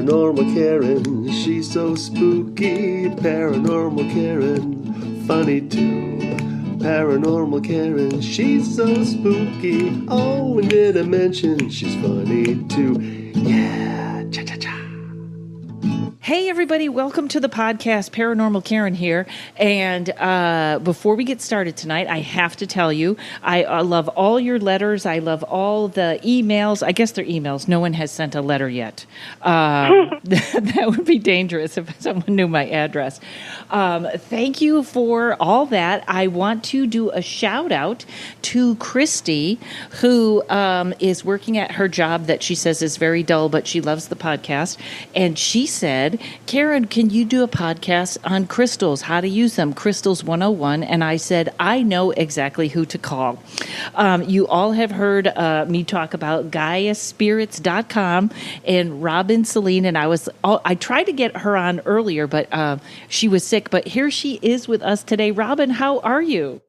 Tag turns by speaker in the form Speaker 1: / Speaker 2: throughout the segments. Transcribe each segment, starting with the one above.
Speaker 1: Paranormal Karen, she's so spooky. Paranormal Karen, funny too. Paranormal Karen, she's so spooky. Oh, and did I mention she's funny too? Yeah, cha-cha-cha.
Speaker 2: Hey, everybody. Welcome to the podcast. Paranormal Karen here. And before we get started tonight, I have to tell you, I love all your letters. I love all the emails. I guess they're emails. No one has sent a letter yet. That would be dangerous if someone knew my address. Thank you for all that. I want to do a shout out to Christy, who is working at her job that she says is very dull, but she loves the podcast. And she said, Karen, can you do a podcast on crystals, how to use them, Crystals 101? And I said, I know exactly who to call. You all have heard me talk about GaiaSpirits.com and Robin Selene. And I tried to get her on earlier, but she was sick. But here she is with us today. Robin, how are you?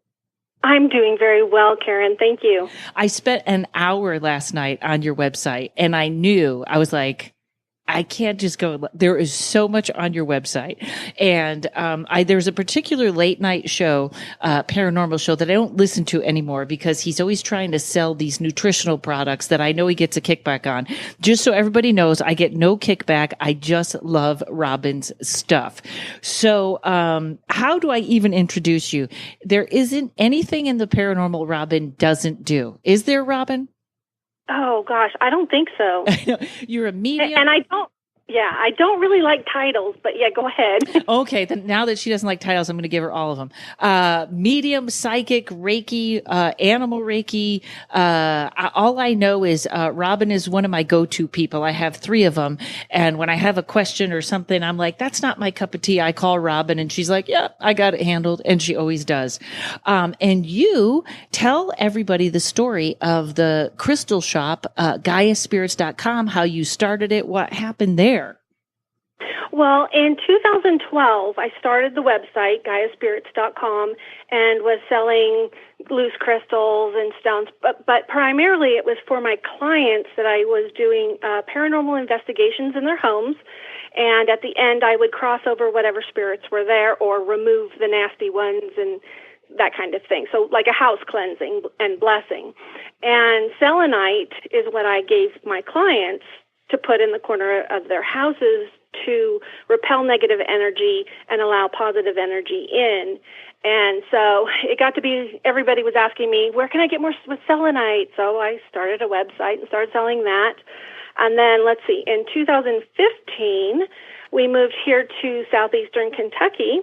Speaker 3: I'm doing very well, Karen. Thank you.
Speaker 2: I spent an hour last night on your website, and I was like, I can't just go. There is so much on your website. And there's a particular late night show, paranormal show, that I don't listen to anymore because he's always trying to sell these nutritional products that I know he gets a kickback on. Just so everybody knows, I get no kickback. I just love Robin's stuff. So how do I even introduce you? There isn't anything in the paranormal Robin doesn't do. Is there, Robin?
Speaker 3: Oh, gosh, I don't think so.
Speaker 2: You're a medium.
Speaker 3: And I don't really like titles, but yeah, go ahead.
Speaker 2: Okay, then now that she doesn't like titles, I'm going to give her all of them. Medium, psychic, Reiki, animal Reiki. All I know is Robin is one of my go-to people. I have 3 of them, and when I have a question or something, I'm like, that's not my cup of tea. I call Robin, and she's like, yeah, I got it handled, and she always does. And you tell everybody the story of the crystal shop, GaiaSpirits.com, how you started it, what happened there.
Speaker 3: Well, in 2012, I started the website, GaiaSpirits.com, and was selling loose crystals and stones, but primarily it was for my clients that I was doing paranormal investigations in their homes, and at the end I would cross over whatever spirits were there or remove the nasty ones and that kind of thing. So like a house cleansing and blessing. And selenite is what I gave my clients to put in the corner of their houses to repel negative energy and allow positive energy in. And so it got to be, everybody was asking me, where can I get more with selenite? So I started a website and started selling that. And then, let's see, in 2015, we moved here to southeastern Kentucky,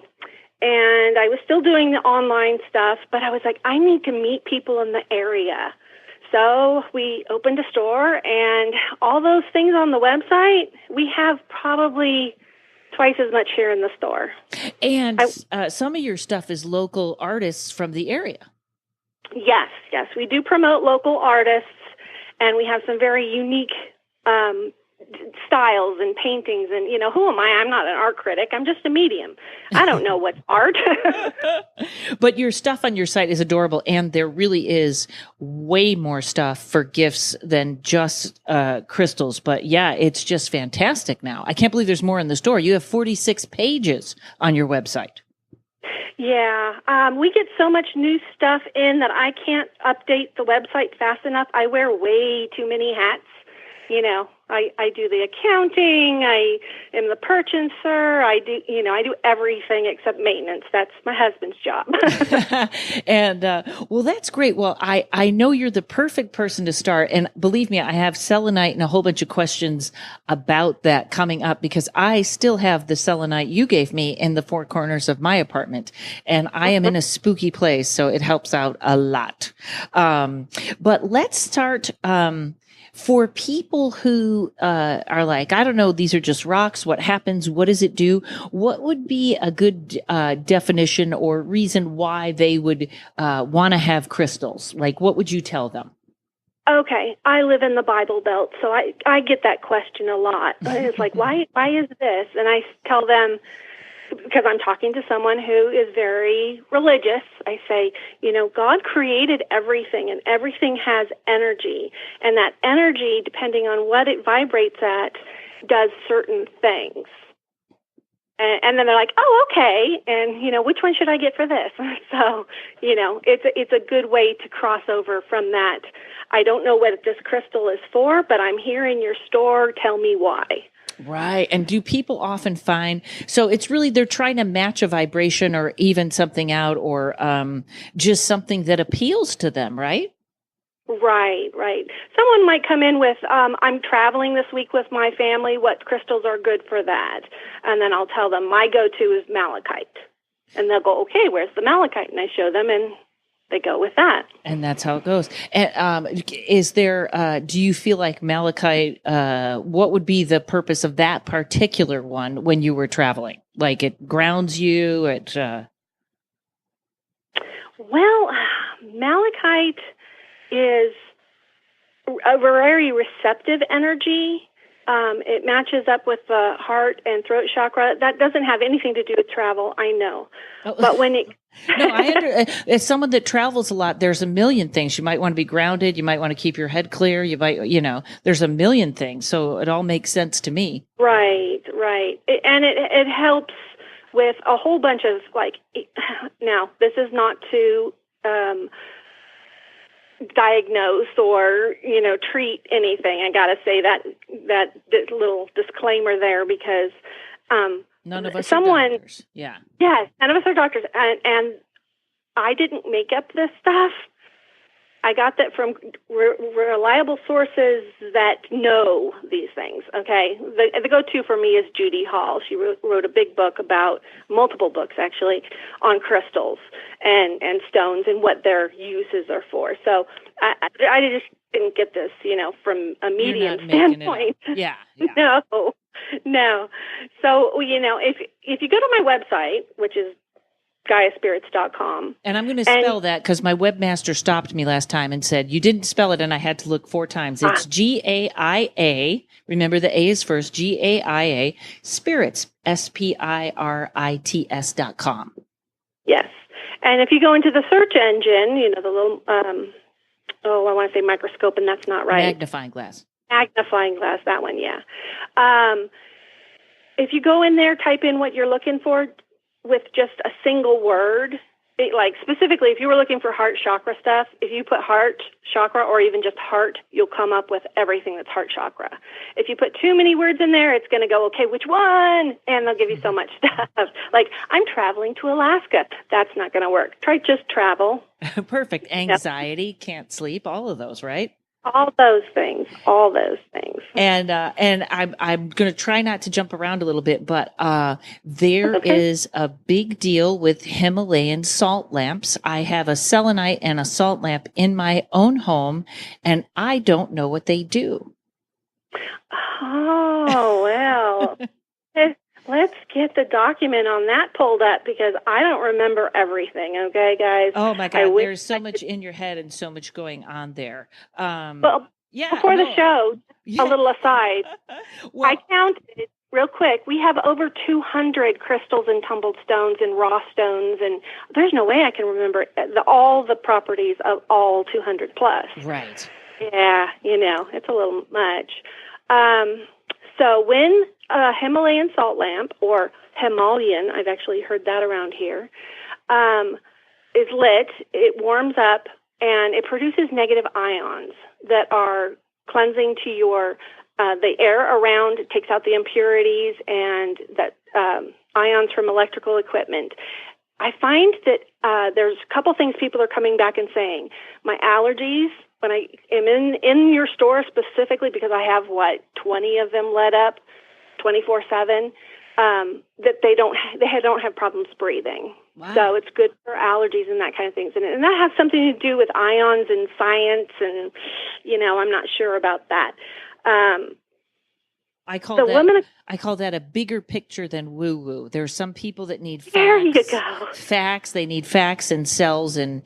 Speaker 3: and I was still doing the online stuff, but I was like, I need to meet people in the area. So we opened a store, and all those things on the website, we have probably twice as much here in the store.
Speaker 2: And some of your stuff is local artists from the area.
Speaker 3: Yes. We do promote local artists, and we have some very unique styles and paintings. And, who am I? I'm not an art critic. I'm just a medium. I don't know what's art.
Speaker 2: But your stuff on your site is adorable, and there really is way more stuff for gifts than just crystals. But yeah, it's just fantastic now. I can't believe there's more in the store. You have 46 pages on your website.
Speaker 3: Yeah, we get so much new stuff in that I can't update the website fast enough. I wear way too many hats. I do the accounting, I am the purchaser, I do everything except maintenance. That's my husband's job.
Speaker 2: And, well, that's great. Well, I know you're the perfect person to start. And believe me, I have selenite and a whole bunch of questions about that coming up because I still have the selenite you gave me in the 4 corners of my apartment. And I am in a spooky place, so it helps out a lot. But let's start, for people who are like, I don't know, these are just rocks. What happens? What does it do? What would be a good definition or reason why they would want to have crystals? Like, what would you tell them?
Speaker 3: Okay, I live in the Bible Belt, so I get that question a lot. It's like, why is this? And I tell them, because I'm talking to someone who is very religious, I say, God created everything, and everything has energy. And that energy, depending on what it vibrates at, does certain things. And then they're like, oh, okay. And, which one should I get for this? So, it's a good way to cross over from that. I don't know what this crystal is for, but I'm here in your store. Tell me why.
Speaker 2: Right. And do people often find, so it's really, they're trying to match a vibration or even something out, or just something that appeals to them, right?
Speaker 3: Right. Someone might come in with, I'm traveling this week with my family. What crystals are good for that? And then I'll tell them my go-to is malachite. And they'll go, okay, where's the malachite? And I show them, and they go with that.
Speaker 2: And that's how it goes. And is there, do you feel like malachite, what would be the purpose of that particular one when you were traveling? Like it grounds you?
Speaker 3: Well, malachite is a very receptive energy. It matches up with the heart and throat chakra. That doesn't have anything to do with travel, I know. Oh. But when it...
Speaker 2: No, as someone that travels a lot, there's a million things. You might want to be grounded. You might want to keep your head clear. You might, there's a million things. So it all makes sense to me.
Speaker 3: Right. And it helps with a whole bunch of, now, this is not to... diagnose or treat anything. I got to say that little disclaimer there, because
Speaker 2: none of us are doctors. Yeah.
Speaker 3: Yes, none of us are doctors, and I didn't make up this stuff. I got that from reliable sources that know these things, okay? The go-to for me is Judy Hall. She wrote a big book multiple books actually, on crystals and stones and what their uses are for. So I just didn't get this, from a medium standpoint.
Speaker 2: Yeah.
Speaker 3: No. So, if you go to my website, which is GaiaSpirits.com.
Speaker 2: And I'm going to spell that because my webmaster stopped me last time and said, you didn't spell it, and I had to look 4 times. It's GAIA. Remember, the A is first, GAIA, spirits, SPIRITS.com.
Speaker 3: Yes. And if you go into the search engine, the little, I want to say microscope, and that's not right.
Speaker 2: Magnifying glass,
Speaker 3: that one, yeah. If you go in there, type in what you're looking for, with just a single word, specifically, if you were looking for heart chakra stuff, if you put heart chakra or even just heart, you'll come up with everything that's heart chakra. If you put too many words in there, it's going to go, okay, which one? And they'll give you so much stuff. Like, I'm traveling to Alaska. That's not going to work. Try just travel.
Speaker 2: Perfect. Anxiety, can't sleep, all of those, right?
Speaker 3: All those things.
Speaker 2: And I'm going to try not to jump around a little bit, but there is a big deal with Himalayan salt lamps. I have a selenite and a salt lamp in my own home, and I don't know what they do.
Speaker 3: Oh, well. Let's get the document on that pulled up, because I don't remember everything, okay, guys?
Speaker 2: Oh, my God. There's so much in your head and so much going on there.
Speaker 3: The show, a little aside, I counted real quick. We have over 200 crystals and tumbled stones and raw stones, and there's no way I can remember all the properties of all 200 plus.
Speaker 2: Right.
Speaker 3: Yeah, it's a little much. So when a Himalayan salt lamp, or Himalayan, I've actually heard that around here, is lit, it warms up, and it produces negative ions that are cleansing to your, the air around. It takes out the impurities and that ions from electrical equipment. I find that there's a couple things people are coming back and saying. My allergies, when I am in your store specifically, because I have 20 of them lit up 24/7, that they don't have problems breathing.
Speaker 2: Wow.
Speaker 3: So it's good for allergies and that kind of things, and that has something to do with ions and science, and I'm not sure about that.
Speaker 2: I call that a bigger picture than woo-woo. There's some people that need facts.
Speaker 3: There you go.
Speaker 2: Facts. They need facts and cells and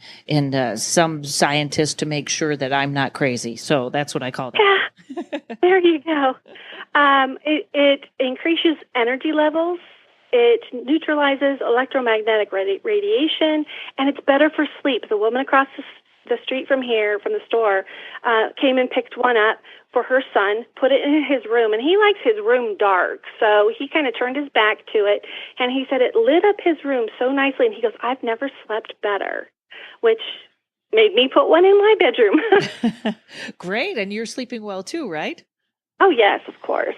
Speaker 2: some scientists to make sure that I'm not crazy. So that's what I call that.
Speaker 3: Yeah. There you go. It increases energy levels. It neutralizes electromagnetic radiation, and it's better for sleep. The woman across the street from here, from the store, came and picked one up for her son, put it in his room, and he likes his room dark, so he kind of turned his back to it, and he said it lit up his room so nicely, and he goes, I've never slept better, which made me put one in my bedroom.
Speaker 2: Great, and you're sleeping well too, right?
Speaker 3: Oh, yes, of course.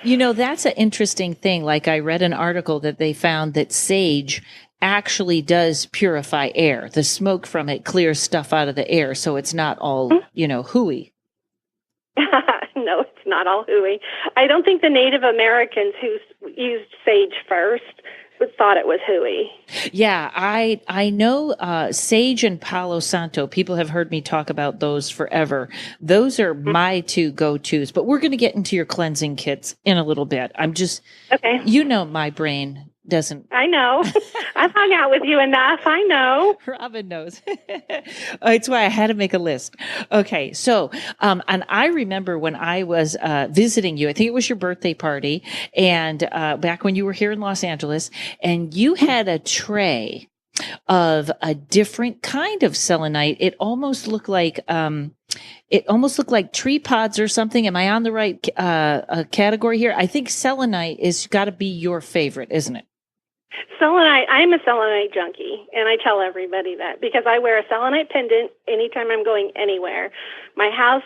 Speaker 2: You know, that's an interesting thing. Like I read an article that they found that sage actually does purify air. The smoke from it clears stuff out of the air, so it's not all, hooey.
Speaker 3: No, it's not all hooey. I don't think the Native Americans who used sage first thought it was hooey.
Speaker 2: Yeah, I know sage and Palo Santo. People have heard me talk about those forever. Those are my two go-tos, but we're going to get into your cleansing kits in a little bit. Okay. My brain doesn't.
Speaker 3: I know. I've hung out with you enough. I know.
Speaker 2: Robin knows. It's why I had to make a list. Okay. So, and I remember when I was visiting you, I think it was your birthday party, and back when you were here in Los Angeles, and you had a tray of a different kind of selenite. It almost looked like tree pods or something. Am I on the right category here? I think selenite is got to be your favorite, isn't it?
Speaker 3: Selenite, I'm a selenite junkie, and I tell everybody that because I wear a selenite pendant anytime I'm going anywhere. My house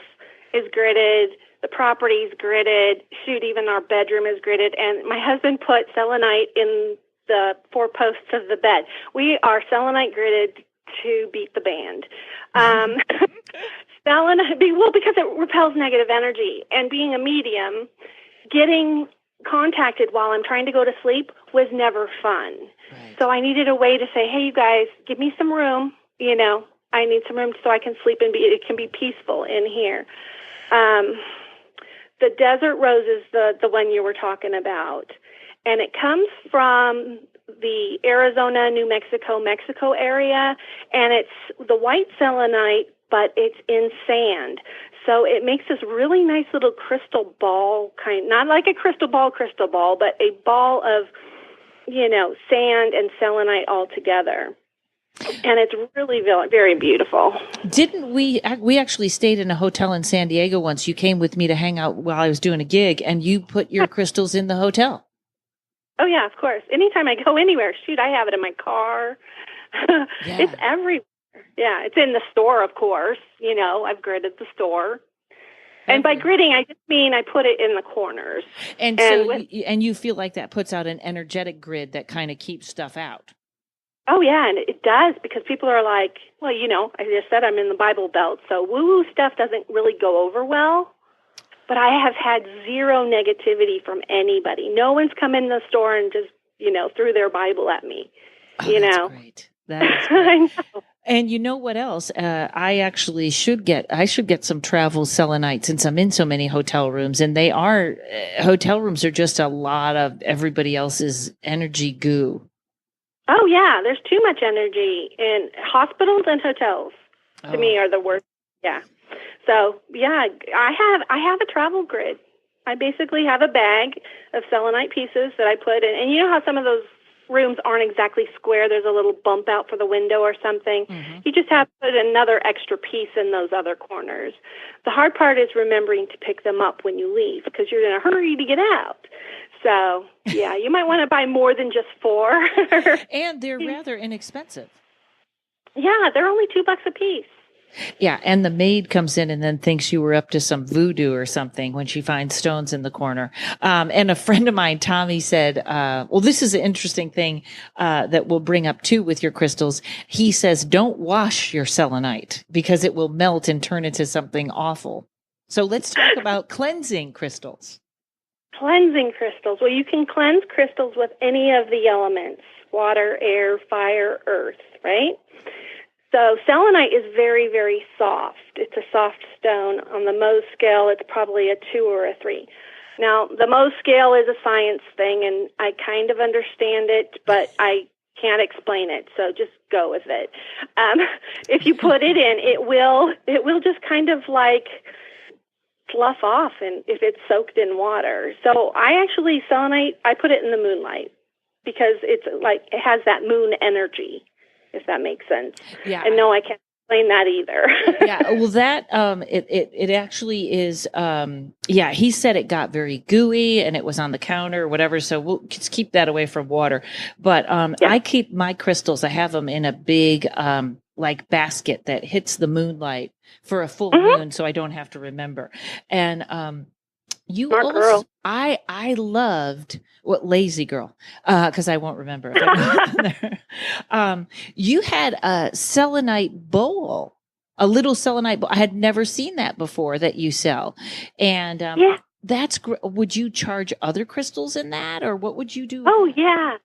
Speaker 3: is gridded, the property's gridded, shoot, even our bedroom is gridded, and my husband put selenite in the 4 posts of the bed. We are selenite gridded to beat the band. Selenite, because it repels negative energy, and being a medium, getting contacted while I'm trying to go to sleep was never fun. Right. So I needed a way to say, hey, you guys, give me some room. I need some room so I can sleep and it can be peaceful in here. The desert rose is the one you were talking about. And it comes from the Arizona, New Mexico, Mexico area. And it's the white selenite, but it's in sand. So it makes this really nice little crystal ball not like a crystal ball, but a ball of, sand and selenite all together. And it's really very beautiful.
Speaker 2: Didn't we actually stayed in a hotel in San Diego once. You came with me to hang out while I was doing a gig, and you put your crystals in the hotel.
Speaker 3: Oh, yeah, of course. Anytime I go anywhere, shoot, I have it in my car. Yeah. It's everywhere. Yeah, it's in the store, of course. I've gridded the store. And by gridding, I just mean I put it in the corners.
Speaker 2: And so, you feel like that puts out an energetic grid that kind of keeps stuff out.
Speaker 3: Oh, yeah, and it does, because people are like, well, I just said I'm in the Bible Belt, so woo-woo stuff doesn't really go over well. But I have had zero negativity from anybody. No one's come in the store and just, threw their Bible at me.
Speaker 2: That's great. That is great. I know. And you know what else? I actually should get some travel selenite since I'm in so many hotel rooms, and hotel rooms are just a lot of everybody else's energy goo.
Speaker 3: Oh yeah, there's too much energy in hospitals and hotels. To me, are the worst. Yeah. So yeah, I have a travel grid. I basically have a bag of selenite pieces that I put in, and you know how some of those rooms aren't exactly square. There's a little bump out for the window or something. Mm-hmm. You just have to put another extra piece in those other corners. The hard part is remembering to pick them up when you leave, because you're in a hurry to get out. So, yeah, you might want to buy more than just 4.
Speaker 2: And they're rather inexpensive.
Speaker 3: Yeah, they're only $2 a piece.
Speaker 2: Yeah, and the maid comes in and then thinks you were up to some voodoo or something when she finds stones in the corner. And a friend of mine, Tommy, said, well, this is an interesting thing that we'll bring up too with your crystals. He says, don't wash your selenite because it will melt and turn into something awful. So let's talk about cleansing crystals.
Speaker 3: Cleansing crystals. Well, you can cleanse crystals with any of the elements: water, air, fire, earth, right? So selenite is very, very soft. It's a soft stone. On the Mohs scale, it's probably a 2 or a 3. Now, the Mohs scale is a science thing, and I kind of understand it, but I can't explain it, so just go with it. If you put it in, it will just kind of like fluff off, and if it's soaked in water. So selenite, I put it in the moonlight because it's like it has that moon energy, if that makes sense.
Speaker 2: Yeah.
Speaker 3: And no, I can't explain that either.
Speaker 2: Yeah, well, that it actually is. Yeah, he said it got very gooey and it was on the counter or whatever. So we'll just keep that away from water. But
Speaker 3: Yeah.
Speaker 2: I keep my crystals. I have them in a big like basket that hits the moonlight for a full moon, so I don't have to remember. And you
Speaker 3: Smart
Speaker 2: also,
Speaker 3: girl.
Speaker 2: I loved what lazy girl, because I won't remember if I'm there. You had a selenite bowl, a little selenite bowl. I had never seen that before that you sell, and
Speaker 3: Yeah.
Speaker 2: that's would you charge other crystals in that, or what would you do?
Speaker 3: Oh, yeah.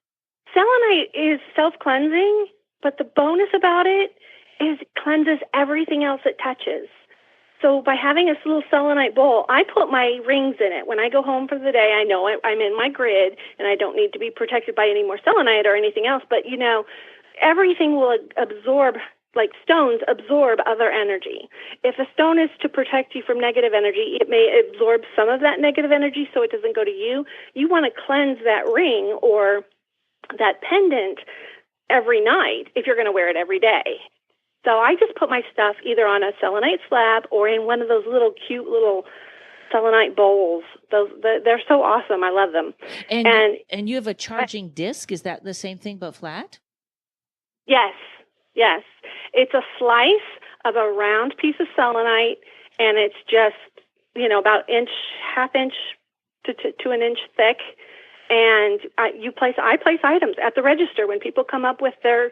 Speaker 3: Selenite is self-cleansing, but the bonus about it is it cleanses everything else it touches. So by having this little selenite bowl, I put my rings in it. When I go home for the day, I know I'm in my grid, and I don't need to be protected by any more selenite or anything else. But, everything will absorb, like stones absorb other energy. If a stone is to protect you from negative energy, it may absorb some of that negative energy so it doesn't go to you. You want to cleanse that ring or that pendant every night if you're going to wear it every day. So I just put my stuff either on a selenite slab or in one of those little cute little selenite bowls. They're so awesome. I love them.
Speaker 2: And you have a charging disc. Is that the same thing but flat?
Speaker 3: Yes. It's a slice of a round piece of selenite, and it's just, about half inch to an inch thick. And I place items at the register when people come up with their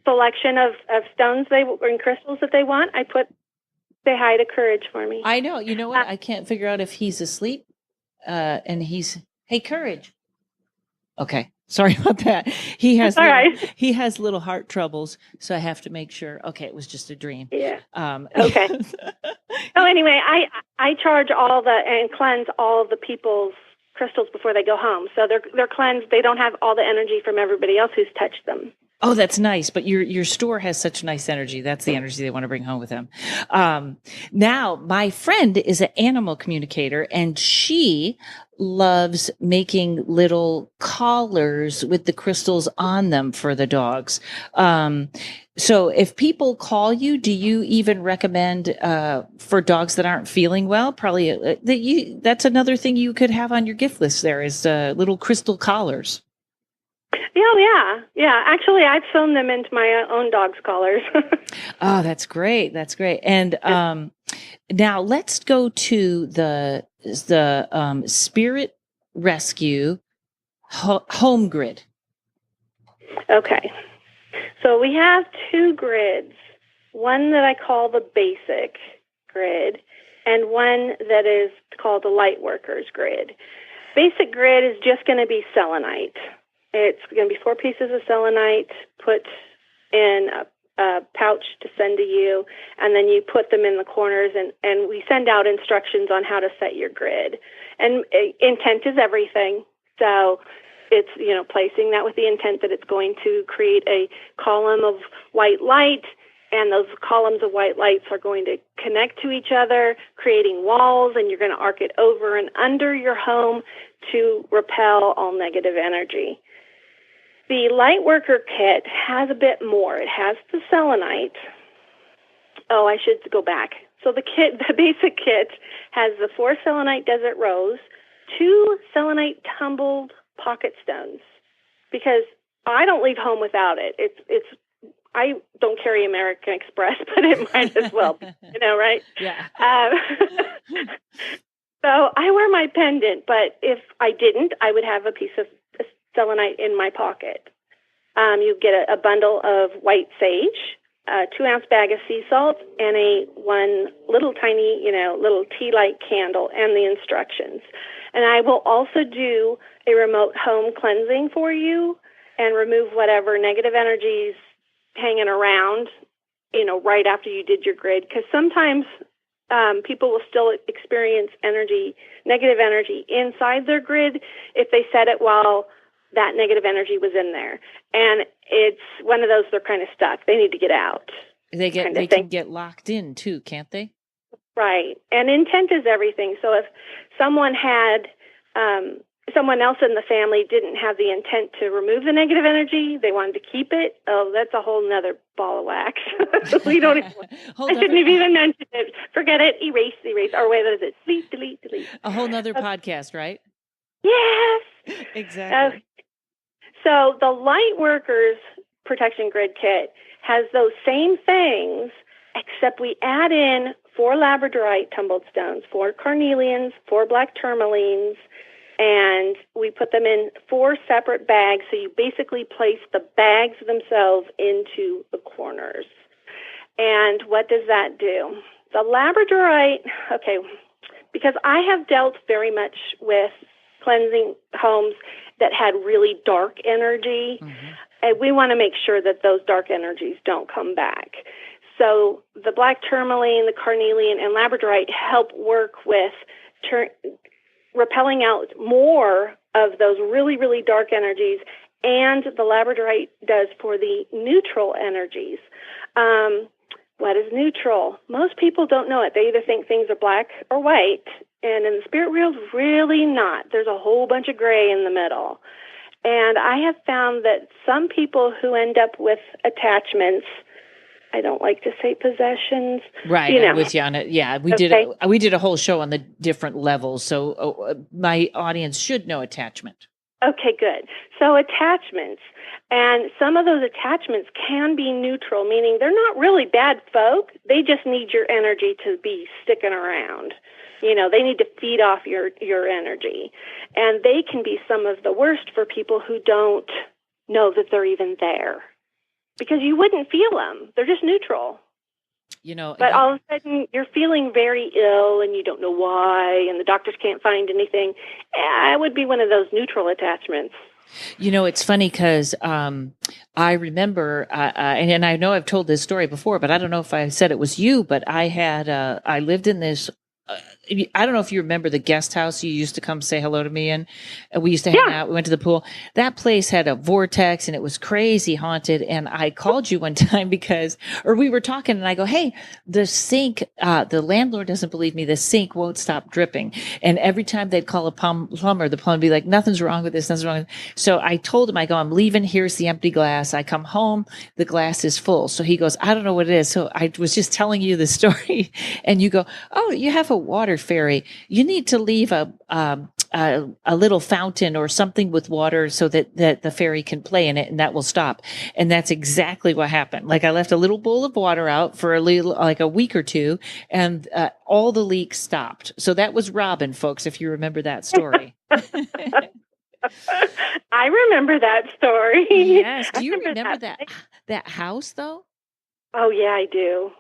Speaker 3: selection of stones and crystals that they want. Say hi to Courage for me.
Speaker 2: I know. You know what? I can't figure out if he's asleep. And hey, Courage. Okay. Sorry about that. He has little heart troubles, so I have to make sure. Okay, it was just a dream.
Speaker 3: Yeah. Okay. So anyway, I charge and cleanse all of the people's crystals before they go home. So they're cleansed. They don't have all the energy from everybody else who's touched them.
Speaker 2: Oh, that's nice. But your store has such nice energy. That's the energy they want to bring home with them. Now, my friend is an animal communicator, and she loves making little collars with the crystals on them for the dogs. So if people call you, do you even recommend for dogs that aren't feeling well? Probably that's another thing you could have on your gift list there is little crystal collars.
Speaker 3: Oh, yeah. Actually, I've sewn them into my own dog's collars.
Speaker 2: Oh, that's great. That's great. And now let's go to the Spirit Rescue home grid.
Speaker 3: Okay. So we have two grids. One that I call the basic grid, and one that is called the light workers grid. Basic grid is just going to be selenite. It's going to be 4 pieces of selenite put in a pouch to send to you, and then you put them in the corners, and we send out instructions on how to set your grid. And intent is everything. So it's, placing that with the intent that it's going to create a column of white light, and those columns of white lights are going to connect to each other, creating walls, and you're going to arc it over and under your home to repel all negative energy. The light worker kit has a bit more. It has the selenite. Oh, I should go back. So the basic kit has the 4 selenite desert rose, 2 selenite tumbled pocket stones, because I don't leave home without it. I don't carry American Express, but it might as well, right?
Speaker 2: Yeah.
Speaker 3: So I wear my pendant, but if I didn't, I would have a piece of selenite in my pocket. You get a bundle of white sage, a 2-ounce bag of sea salt, and one little tiny, little tea light candle, and the instructions. And I will also do a remote home cleansing for you and remove whatever negative energies hanging around, right after you did your grid. Because sometimes people will still experience negative energy inside their grid if they set it while that negative energy was in there. And it's one of those, they're kind of stuck. They need to get out.
Speaker 2: They can get locked in too, can't they?
Speaker 3: Right. And intent is everything. So if someone had someone else in the family didn't have the intent to remove the negative energy. They wanted to keep it. Oh, that's a whole nother ball of wax. We don't even, I shouldn't have even mentioned it. Forget it. Erase. Or wait, what is it? Delete.
Speaker 2: A whole nother podcast, right?
Speaker 3: Yes.
Speaker 2: Exactly.
Speaker 3: So the Lightworkers Protection Grid Kit has those same things, except we add in 4 labradorite tumbled stones, 4 carnelians, 4 black tourmalines, and we put them in 4 separate bags. So you basically place the bags themselves into the corners. And what does that do? The labradorite, okay, because I have dealt very much with cleansing homes that had really dark energy, and we want to make sure that those dark energies don't come back. So the black tourmaline, the carnelian, and labradorite help work with repelling out more of those really, really dark energies, and the labradorite does for the neutral energies. What is neutral? Most people don't know it. They either think things are black or white, and in the spirit world, really not. There's a whole bunch of gray in the middle. And I have found that some people who end up with attachments, I don't like to say possessions.
Speaker 2: Right,
Speaker 3: you know.
Speaker 2: I'm with you on it. Yeah, we did a whole show on the different levels, so my audience should know attachment.
Speaker 3: Okay, good. So attachments, and some of those attachments can be neutral, meaning they're not really bad folk. They just need your energy to be sticking around. You know, they need to feed off your energy. And they can be some of the worst for people who don't know that they're even there. Because you wouldn't feel them. They're just neutral.
Speaker 2: You know,
Speaker 3: but all of a sudden you're feeling very ill and you don't know why, and the doctors can't find anything. I would be one of those neutral attachments.
Speaker 2: You know, it's funny because I remember, and I know I've told this story before, but I don't know if I said it was you, but I lived in this. I don't know if you remember the guest house you used to come say hello to me in. We used to hang out. We went to the pool. That place had a vortex and it was crazy haunted. And I called you one time or we were talking and I go, hey, the sink, the landlord doesn't believe me. The sink won't stop dripping. And every time they'd call a plumber, the plumber would be like, nothing's wrong with this. Nothing's wrong with this. So I told him, I go, I'm leaving. Here's the empty glass. I come home. The glass is full. So he goes, I don't know what it is. So I was just telling you the story and you go, oh, you have a water fairy. You need to leave a little fountain or something with water so that the fairy can play in it and that will stop. And that's exactly what happened. Like I left a little bowl of water out for like a week or two and all the leaks stopped. So that was Robin, folks, if you remember that story.
Speaker 3: I remember that story.
Speaker 2: Yes. Do you remember that house though?
Speaker 3: Oh yeah, I do.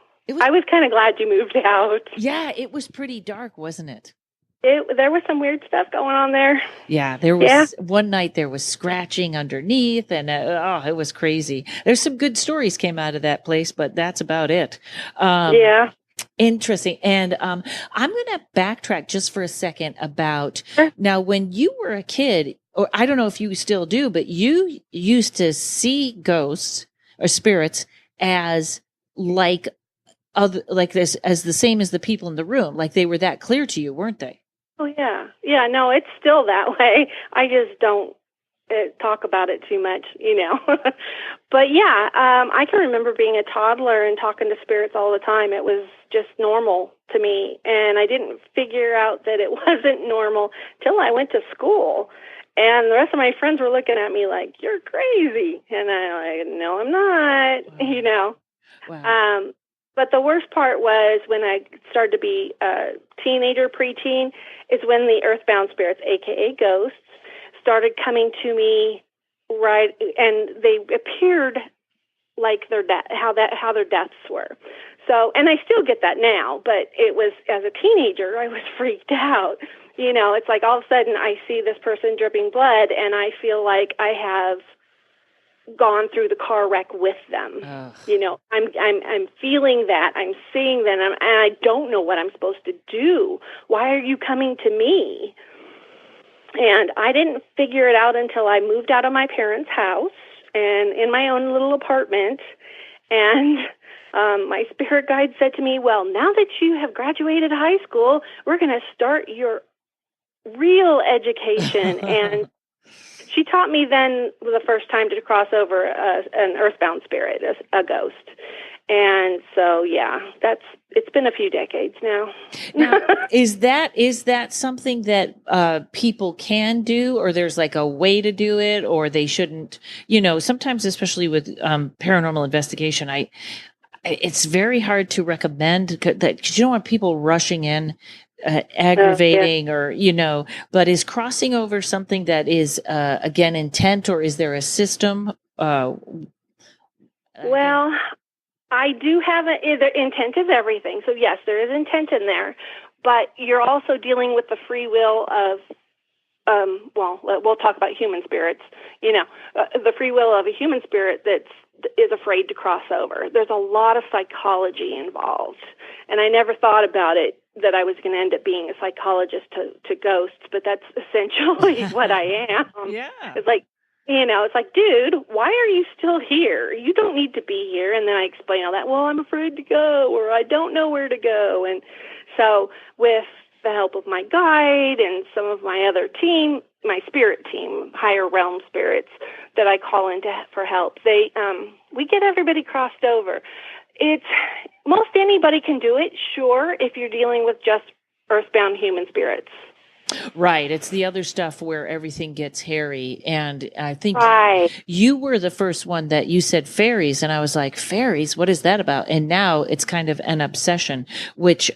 Speaker 3: I was kind of glad you moved out.
Speaker 2: Yeah, it was pretty dark, wasn't it?
Speaker 3: There was some weird stuff going on there.
Speaker 2: Yeah, there was one night there was scratching underneath and it was crazy. There's some good stories came out of that place, but that's about it. Interesting. And I'm going to backtrack just for a second about now when you were a kid, or I don't know if you still do, but you used to see ghosts or spirits as this as the same as the people in the room, like they were that clear to you, weren't they?
Speaker 3: Oh yeah, no, it's still that way. I just don't talk about it too much, But yeah, I can remember being a toddler and talking to spirits all the time. It was just normal to me, and I didn't figure out that it wasn't normal till I went to school. And the rest of my friends were looking at me like, "You're crazy," and I'm like, "No, I'm not." Wow. Wow. But the worst part was when I started to be a teenager, preteen, is when the earthbound spirits, aka ghosts, started coming to me, right, and they appeared like how their deaths were. So, and I still get that now, but it was as a teenager, I was freaked out. It's like all of a sudden I see this person dripping blood, and I feel like I have gone through the car wreck with them. I'm feeling that, I'm seeing them, and I don't know what I'm supposed to do. Why are you coming to me? And I didn't figure it out until I moved out of my parents' house and in my own little apartment. And my spirit guide said to me, well, now that you have graduated high school, we're going to start your real education. And she taught me then the first time to cross over an earthbound spirit, a ghost. And so, yeah, it's been a few decades now.
Speaker 2: Now, is that something that people can do, or there's like a way to do it, or they shouldn't? Sometimes, especially with paranormal investigation, it's very hard to recommend that, because you don't want people rushing in, aggravating, or But is crossing over something that is again intent, or is there a system?
Speaker 3: Well, I do have intent is everything. So yes, there is intent in there, but you're also dealing with the free will of, we'll talk about human spirits, the free will of a human spirit is afraid to cross over. There's a lot of psychology involved, and I never thought about it that I was going to end up being a psychologist to ghosts, but that's essentially what I am.
Speaker 2: Yeah.
Speaker 3: It's like, it's like, dude, why are you still here? You don't need to be here. And then I explain all that. Well, I'm afraid to go, or I don't know where to go. And so with the help of my guide and some of my other team, my spirit team, higher realm spirits that I call in for help, we get everybody crossed over. Most anybody can do it, sure, if you're dealing with just earthbound human spirits.
Speaker 2: Right. It's the other stuff where everything gets hairy. And I think you were the first one that you said fairies. And I was like, fairies? What is that about? And now it's kind of an obsession, which,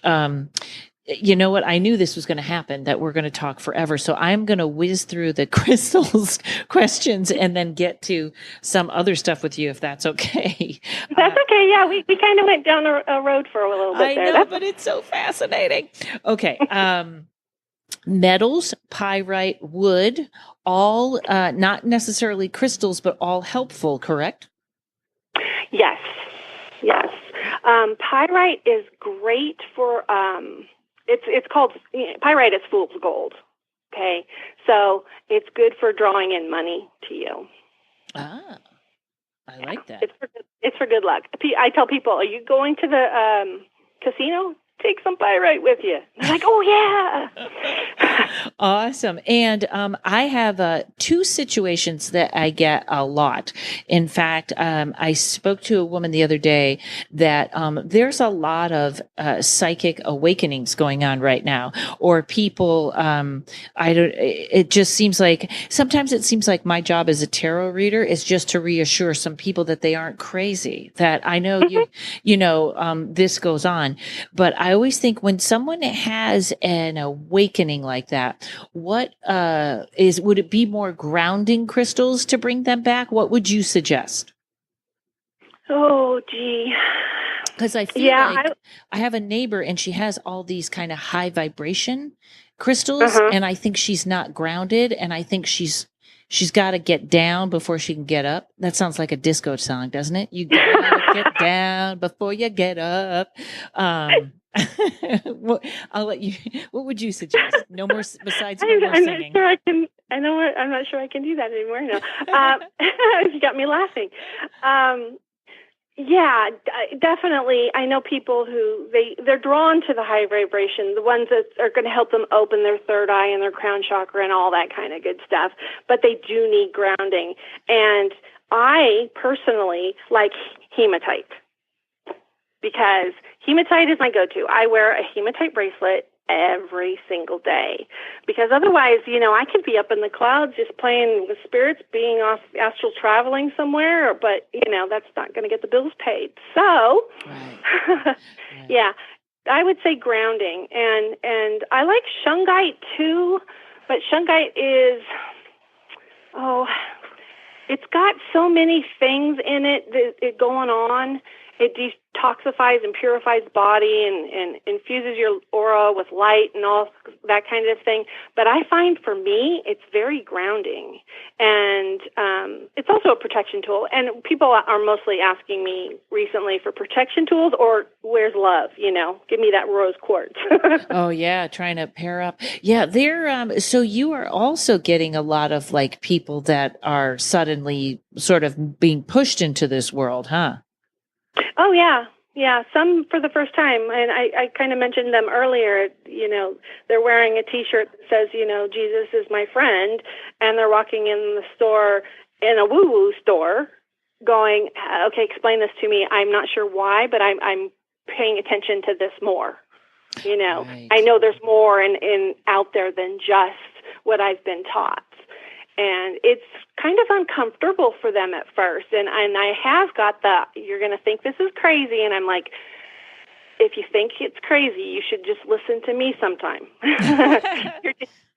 Speaker 2: you know what? I knew this was going to happen, that we're going to talk forever. So I'm going to whiz through the crystals questions and then get to some other stuff with you, if that's okay.
Speaker 3: That's okay. Yeah, we kind of went down a road for a little bit there.
Speaker 2: I know, but it's so fascinating. Okay. Metals, pyrite, wood, all not necessarily crystals, but all helpful, correct?
Speaker 3: Yes. Pyrite is great for, it's called, pyrite is fool's gold, okay? So it's good for drawing in money to you.
Speaker 2: Ah, I like that.
Speaker 3: It's for good luck. I tell people, are you going to the casino? Take some pyrite with you. They're like, oh, yeah.
Speaker 2: Awesome. And I have two situations that I get a lot. In fact, I spoke to a woman the other day that there's a lot of psychic awakenings going on right now, or people, it just seems like, sometimes it seems like my job as a tarot reader is just to reassure some people that they aren't crazy, that I know this goes on. But I always think when someone has an awakening like that, would it be more grounding crystals to bring them back? What would you suggest?
Speaker 3: Oh, gee.
Speaker 2: Because I feel like I have a neighbor and she has all these kind of high vibration crystals, and I think she's not grounded, and I think she's got to get down before she can get up. That sounds like a disco song, doesn't it? You got to get down before you get up. I'll let you. What would you suggest? No more besides no more singing.
Speaker 3: I'm not sure I can do that anymore. No, you got me laughing. Yeah, definitely. I know people who they're drawn to the high vibration, the ones that are going to help them open their third eye and their crown chakra and all that kind of good stuff. But they do need grounding, and I personally like hematite, because hematite is my go-to. I wear a hematite bracelet every single day, because otherwise, I could be up in the clouds just playing with spirits, being off astral traveling somewhere, but, that's not going to get the bills paid. So, right. Yeah, I would say grounding. And I like shungite too, but shungite is, it's got so many things in it going on. It detoxifies and purifies the body and infuses your aura with light and all that kind of thing. But I find for me, it's very grounding. And it's also a protection tool. And people are mostly asking me recently for protection tools, or where's love? Give me that rose quartz.
Speaker 2: Oh, yeah, trying to pair up. Yeah, so you are also getting a lot of like people that are suddenly sort of being pushed into this world, huh?
Speaker 3: Oh, yeah. Yeah, some for the first time. And I kind of mentioned them earlier. They're wearing a T-shirt that says, Jesus is my friend. And they're walking in the store, in a woo-woo store, going, okay, explain this to me. I'm not sure why, but I'm paying attention to this more.
Speaker 2: Right.
Speaker 3: I know there's more in out there than just what I've been taught. And it's kind of uncomfortable for them at first. And I have got you're going to think this is crazy. And I'm like, if you think it's crazy, you should just listen to me sometime.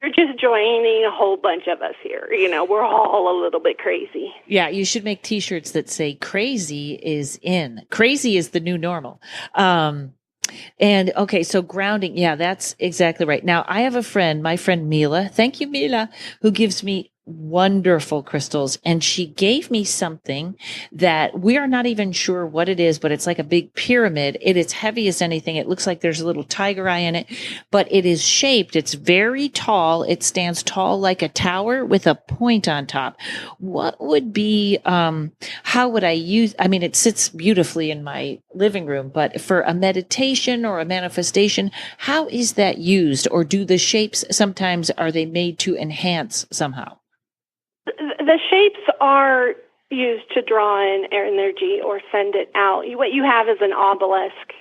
Speaker 3: You're just joining a whole bunch of us here. We're all a little bit crazy.
Speaker 2: Yeah, you should make T-shirts that say crazy is in. Crazy is the new normal. And okay, so grounding. Yeah, that's exactly right. Now, I have a friend, my friend Mila. Thank you, Mila, who gives me wonderful crystals. And she gave me something that we are not even sure what it is, but it's like a big pyramid. It is heavy as anything. It looks like there's a little tiger eye in it, but it is shaped. It's very tall. It stands tall like a tower with a point on top. What would be, how would I use, it sits beautifully in my living room, but for a meditation or a manifestation, how is that used? Or do the shapes sometimes, are they made to enhance somehow?
Speaker 3: The shapes are used to draw in energy or send it out. What you have is an obelisk,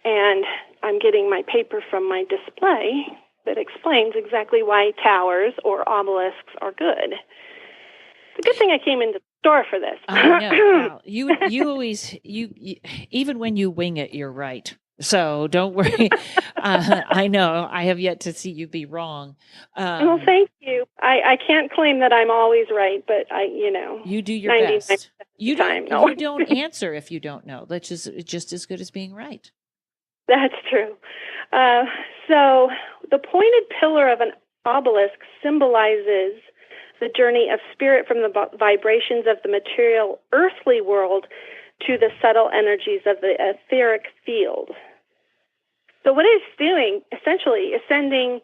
Speaker 3: and I'm getting my paper from my display that explains exactly why towers or obelisks are good. It's a good thing I came into the store for this.
Speaker 2: I know. Wow. You always, even when you wing it, you're right. So don't worry. I know I have yet to see you be wrong.
Speaker 3: Well, thank you. I can't claim that I'm always right, but
Speaker 2: you do your best. You don't answer if you don't know. That's just as good as being right.
Speaker 3: That's true. So the pointed pillar of an obelisk symbolizes the journey of spirit from the vibrations of the material earthly world to the subtle energies of the etheric field. So what it's doing, essentially, is sending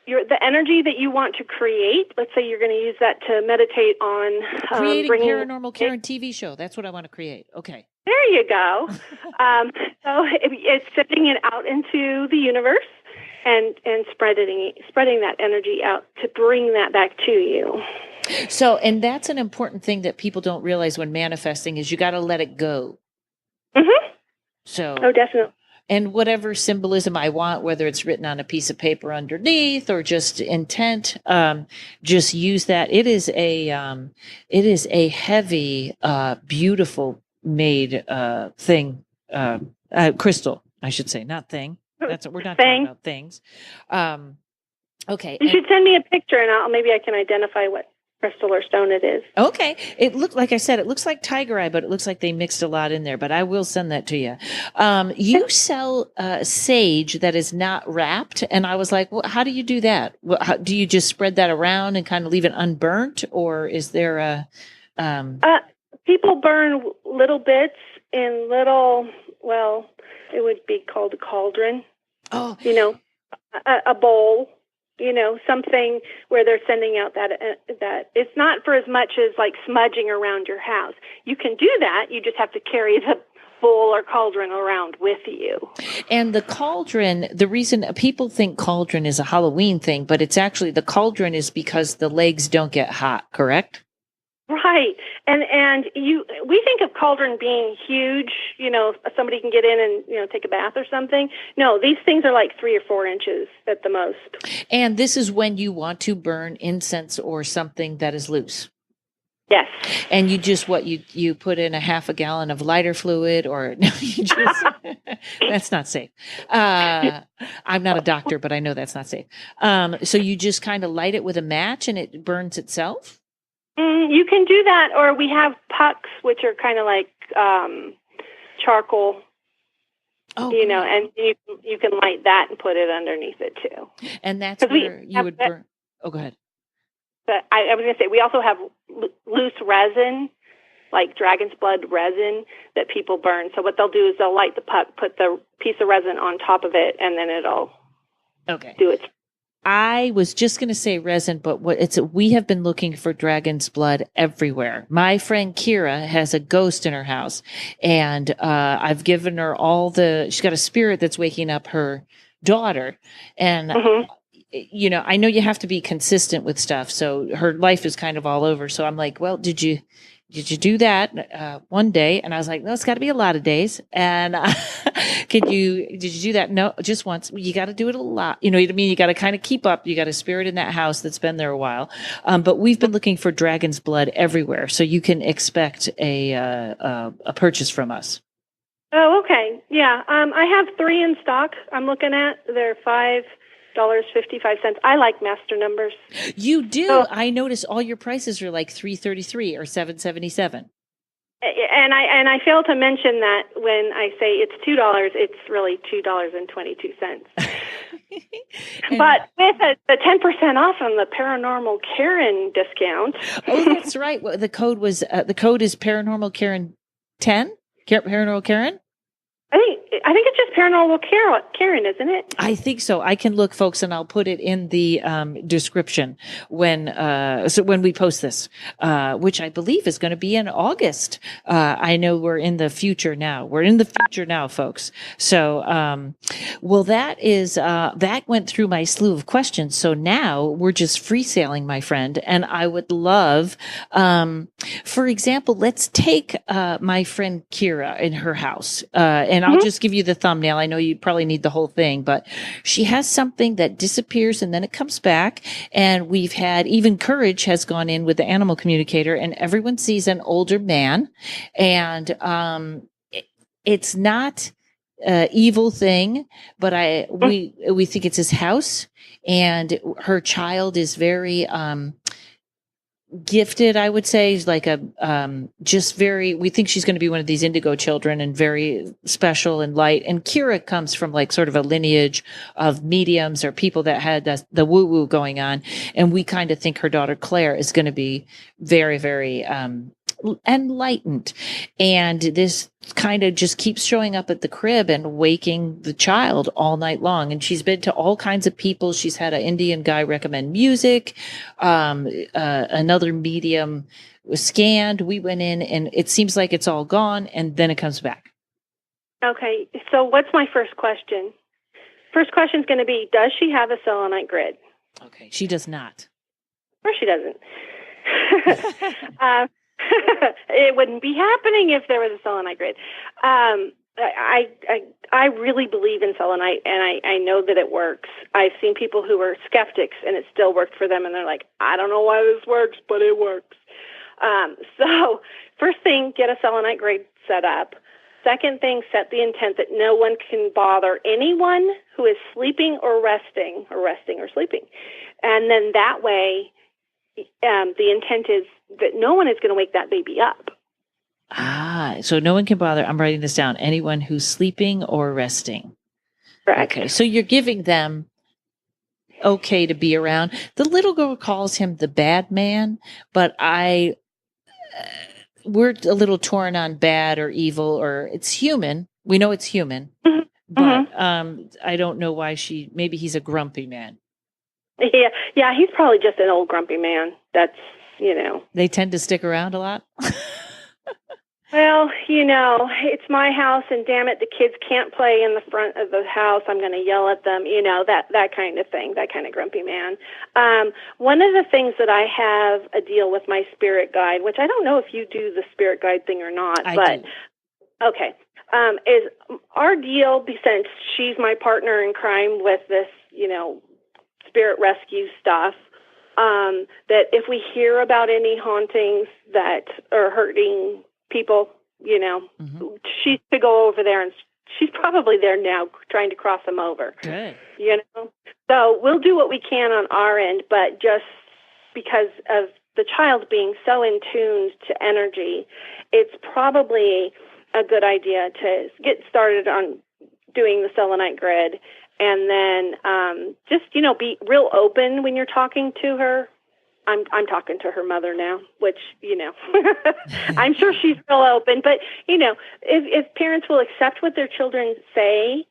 Speaker 3: the energy that you want to create. Let's say you're going to use that to meditate on
Speaker 2: creating Paranormal Karen TV show. That's what I want to create. Okay.
Speaker 3: There you go. So it's sending it out into the universe and spreading that energy out to bring that back to you.
Speaker 2: So, and that's an important thing that people don't realize when manifesting is you got to let it go.
Speaker 3: Mm-hmm.
Speaker 2: So,
Speaker 3: oh, definitely.
Speaker 2: And whatever symbolism I want, whether it's written on a piece of paper underneath or just intent, just use that. It is a heavy, beautiful made thing, crystal, I should say, not thing. That's what we're not talking about things. Okay.
Speaker 3: You should send me a picture, and maybe I can identify what crystal or stone it is.
Speaker 2: Okay. It looked, like I said, it looks like tiger eye, but it looks like they mixed a lot in there, but I will send that to you. You sell sage that is not wrapped. And I was like, well, how do you do that? Do you just spread that around and kind of leave it unburnt, or is there a,
Speaker 3: people burn little bits in little, well, it would be called a cauldron.
Speaker 2: Oh,
Speaker 3: a bowl. Something where they're sending out that it's not for as much as like smudging around your house. You can do that. You just have to carry the bowl or cauldron around with you.
Speaker 2: And the cauldron, the reason people think cauldron is a Halloween thing, but it's actually, the cauldron is because the legs don't get hot, correct?
Speaker 3: Right. And we think of cauldron being huge, somebody can get in and, take a bath or something. No, these things are like 3 or 4 inches at the most.
Speaker 2: And this is when you want to burn incense or something that is loose.
Speaker 3: Yes.
Speaker 2: And you just, you put in a half a gallon of lighter fluid, or no, you just, that's not safe. I'm not a doctor, but I know that's not safe. So you just kind of light it with a match and it burns itself?
Speaker 3: You can do that, or we have pucks, which are kind of like charcoal.
Speaker 2: Oh,
Speaker 3: and you can light that and put it underneath it too.
Speaker 2: And that's where you would burn. Oh, go ahead.
Speaker 3: But I was going to say, we also have loose resin, like dragon's blood resin, that people burn. So what they'll do is they'll light the puck, put the piece of resin on top of it, and then it'll do its.
Speaker 2: I was just going to say resin, but we have been looking for dragon's blood everywhere. My friend Kira has a ghost in her house, and I've given her she's got a spirit that's waking up her daughter. And, I know you have to be consistent with stuff. So her life is kind of all over. So I'm like, well, did you do that one day? And I was like, no, it's got to be a lot of days. And did you do that? No, just once. You got to do it a lot. You know what I mean? You got to kind of keep up. You got a spirit in that house that's been there a while. But we've been looking for dragon's blood everywhere. So you can expect a purchase from us.
Speaker 3: Oh, okay. Yeah. I have 3 in stock I'm looking at. They're $5.55. I like master numbers.
Speaker 2: You do. So, I notice all your prices are like $3.33 or $7.77.
Speaker 3: And I fail to mention that when I say it's $2, it's really $2.22. But with the 10% off on the Paranormal Karen discount.
Speaker 2: Oh, that's right. Well, the code is Paranormal Karen 10. Paranormal Karen.
Speaker 3: I think it's just Paranormal Karen, isn't it?
Speaker 2: I think so. I can look, folks, and I'll put it in the description when we post this, which I believe is going to be in August. I know we're in the future now. We're in the future now, folks. So, that went through my slew of questions. So now we're just freestyling, my friend, and I would love, for example, let's take my friend Kira in her house, and I'll just give you the thumbnail. I know you probably need the whole thing, but she has something that disappears and then it comes back. And we've had, even Courage has gone in with the animal communicator, and everyone sees an older man. And it's not an evil thing, but we think it's his house, and her child is very gifted, I would say. Is like we think she's going to be one of these indigo children, and very special and light. And Kira comes from like sort of a lineage of mediums or people that had the woo woo going on. And we kind of think her daughter Claire is going to be very, very, enlightened. And this kind of just keeps showing up at the crib and waking the child all night long. And she's been to all kinds of people. She's had an Indian guy recommend music. Another medium was scanned. We went in, and it seems like it's all gone, and then it comes back.
Speaker 3: Okay. So what's my first question? First question is going to be, does she have a selenite grid?
Speaker 2: Okay. She does not.
Speaker 3: Or she doesn't. It wouldn't be happening if there was a selenite grid. I really believe in selenite, and I know that it works. I've seen people who were skeptics, and it still worked for them, and they're like, I don't know why this works, but it works. So first thing, get a selenite grid set up. Second thing, set the intent that no one can bother anyone who is sleeping or resting or sleeping. And then that way, the intent is that no one is going to wake that baby up.
Speaker 2: So no one can bother. I'm writing this down. Anyone who's sleeping or resting.
Speaker 3: Correct.
Speaker 2: Okay. So you're giving them okay to be around. The little girl calls him the bad man, but we're a little torn on bad or evil, or it's human. We know it's human, but I don't know why maybe he's a grumpy man.
Speaker 3: Yeah, he's probably just an old grumpy man. That's,
Speaker 2: They tend to stick around a lot.
Speaker 3: Well, it's my house, and damn it, the kids can't play in the front of the house. I'm going to yell at them, that kind of thing, that kind of grumpy man. One of the things that I have a deal with my spirit guide, which I don't know if you do the spirit guide thing or not,
Speaker 2: I do.
Speaker 3: Okay, is our deal, since she's my partner in crime with this, spirit rescue stuff, that if we hear about any hauntings that are hurting people, she's to go over there, and she's probably there now trying to cross them over.
Speaker 2: Good.
Speaker 3: So we'll do what we can on our end, but just because of the child being so in tune to energy, it's probably a good idea to get started on doing the selenite grid. And then just, be real open when you're talking to her. I'm talking to her mother now, which, I'm sure she's real open. But, if parents will accept what their children say,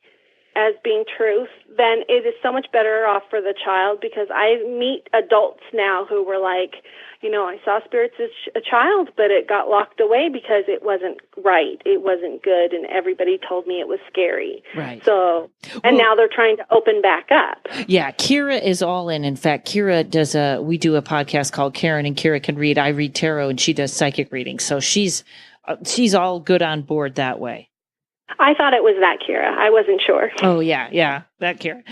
Speaker 3: as being truth, then it is so much better off for the child, because I meet adults now who were like, I saw spirits as a child, but it got locked away because it wasn't right. It wasn't good, and everybody told me it was scary.
Speaker 2: Right.
Speaker 3: So, and now they're trying to open back up.
Speaker 2: Yeah, Kira is all in. In fact, Kira we do a podcast called Karen and Kira Can Read. I read tarot and she does psychic readings. So she's all good on board that way.
Speaker 3: I thought it was that Kira. I wasn't sure.
Speaker 2: Oh yeah, that Kira.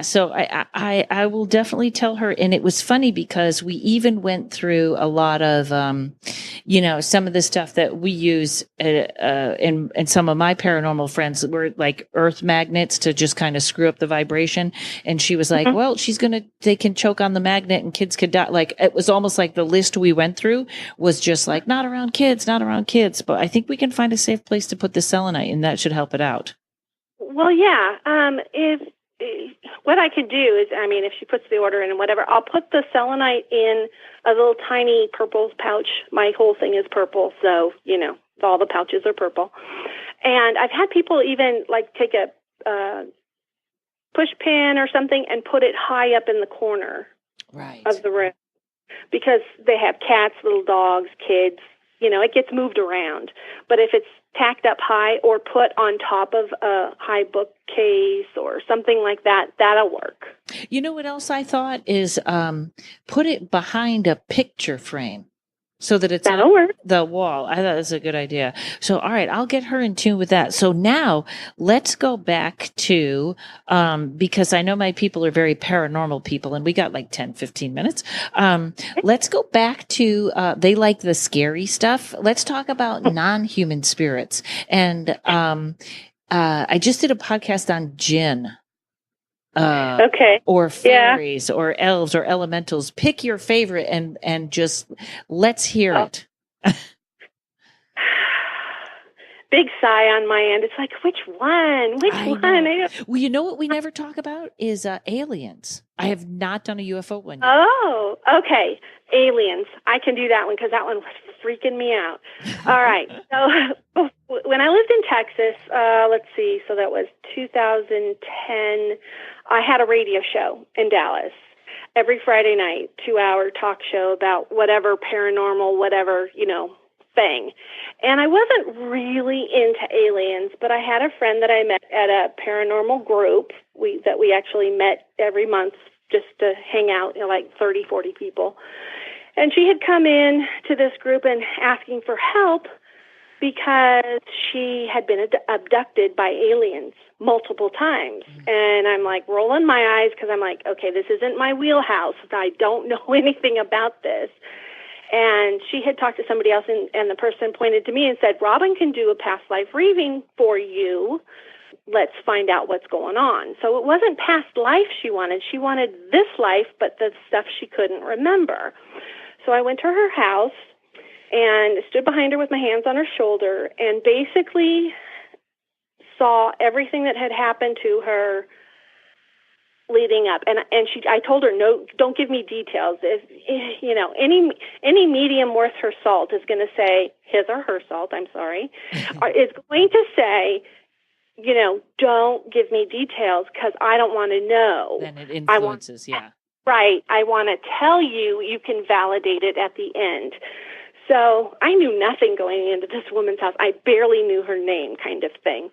Speaker 2: So I will definitely tell her. And it was funny because we even went through a lot of, some of the stuff that we use, and some of my paranormal friends were like earth magnets to just kind of screw up the vibration. And she was like, well, they can choke on the magnet and kids could die. Like, it was almost like the list we went through was just like, not around kids. But I think we can find a safe place to put the selenite, and that should help it out.
Speaker 3: Well, yeah. If what I could do is, if she puts the order in and whatever, I'll put the selenite in a little tiny purple pouch. My whole thing is purple, so all the pouches are purple. And I've had people even like take a push pin or something and put it high up in the corner of the room, because they have cats, little dogs, kids. It gets moved around. But if it's tacked up high or put on top of a high bookcase or something like that, that'll work.
Speaker 2: You know what else I thought is put it behind a picture frame so that it's
Speaker 3: that'll work.
Speaker 2: The wall. I thought that was a good idea. So, all right, I'll get her in tune with that. So now let's go back to, because I know my people are very paranormal people and we got like 10, 15 minutes. Let's go back to, they like the scary stuff. Let's talk about non-human spirits. And I just did a podcast on jinn. Or fairies or elves or elementals. Pick your favorite and just let's hear it.
Speaker 3: Big sigh on my end. It's like, which one?
Speaker 2: Well, you know what we never talk about is aliens. I have not done a UFO one yet.
Speaker 3: Oh, okay. Aliens. I can do that one because that one was freaking me out. All right. So when I lived in Texas, let's see, so that was 2010, I had a radio show in Dallas every Friday night, 2-hour talk show about whatever paranormal, whatever, thing. And I wasn't really into aliens, but I had a friend that I met at a paranormal group that we actually met every month just to hang out, like 30, 40 people. And she had come in to this group and asking for help because she had been abducted by aliens multiple times. And I'm like rolling my eyes because I'm like, okay, this isn't my wheelhouse. I don't know anything about this. And she had talked to somebody else, and the person pointed to me and said, Robin can do a past life reading for you. Let's find out what's going on. So it wasn't past life she wanted. She wanted this life, but the stuff she couldn't remember. So I went to her house and stood behind her with my hands on her shoulder and basically saw everything that had happened to her leading up. And I told her, no, don't give me details. If, any medium worth her salt is going to say, his or her salt, I'm sorry, is going to say, don't give me details because I don't want to know.
Speaker 2: Then it influences,
Speaker 3: Right. I want to tell you, you can validate it at the end. So I knew nothing going into this woman's house. I barely knew her name, kind of thing.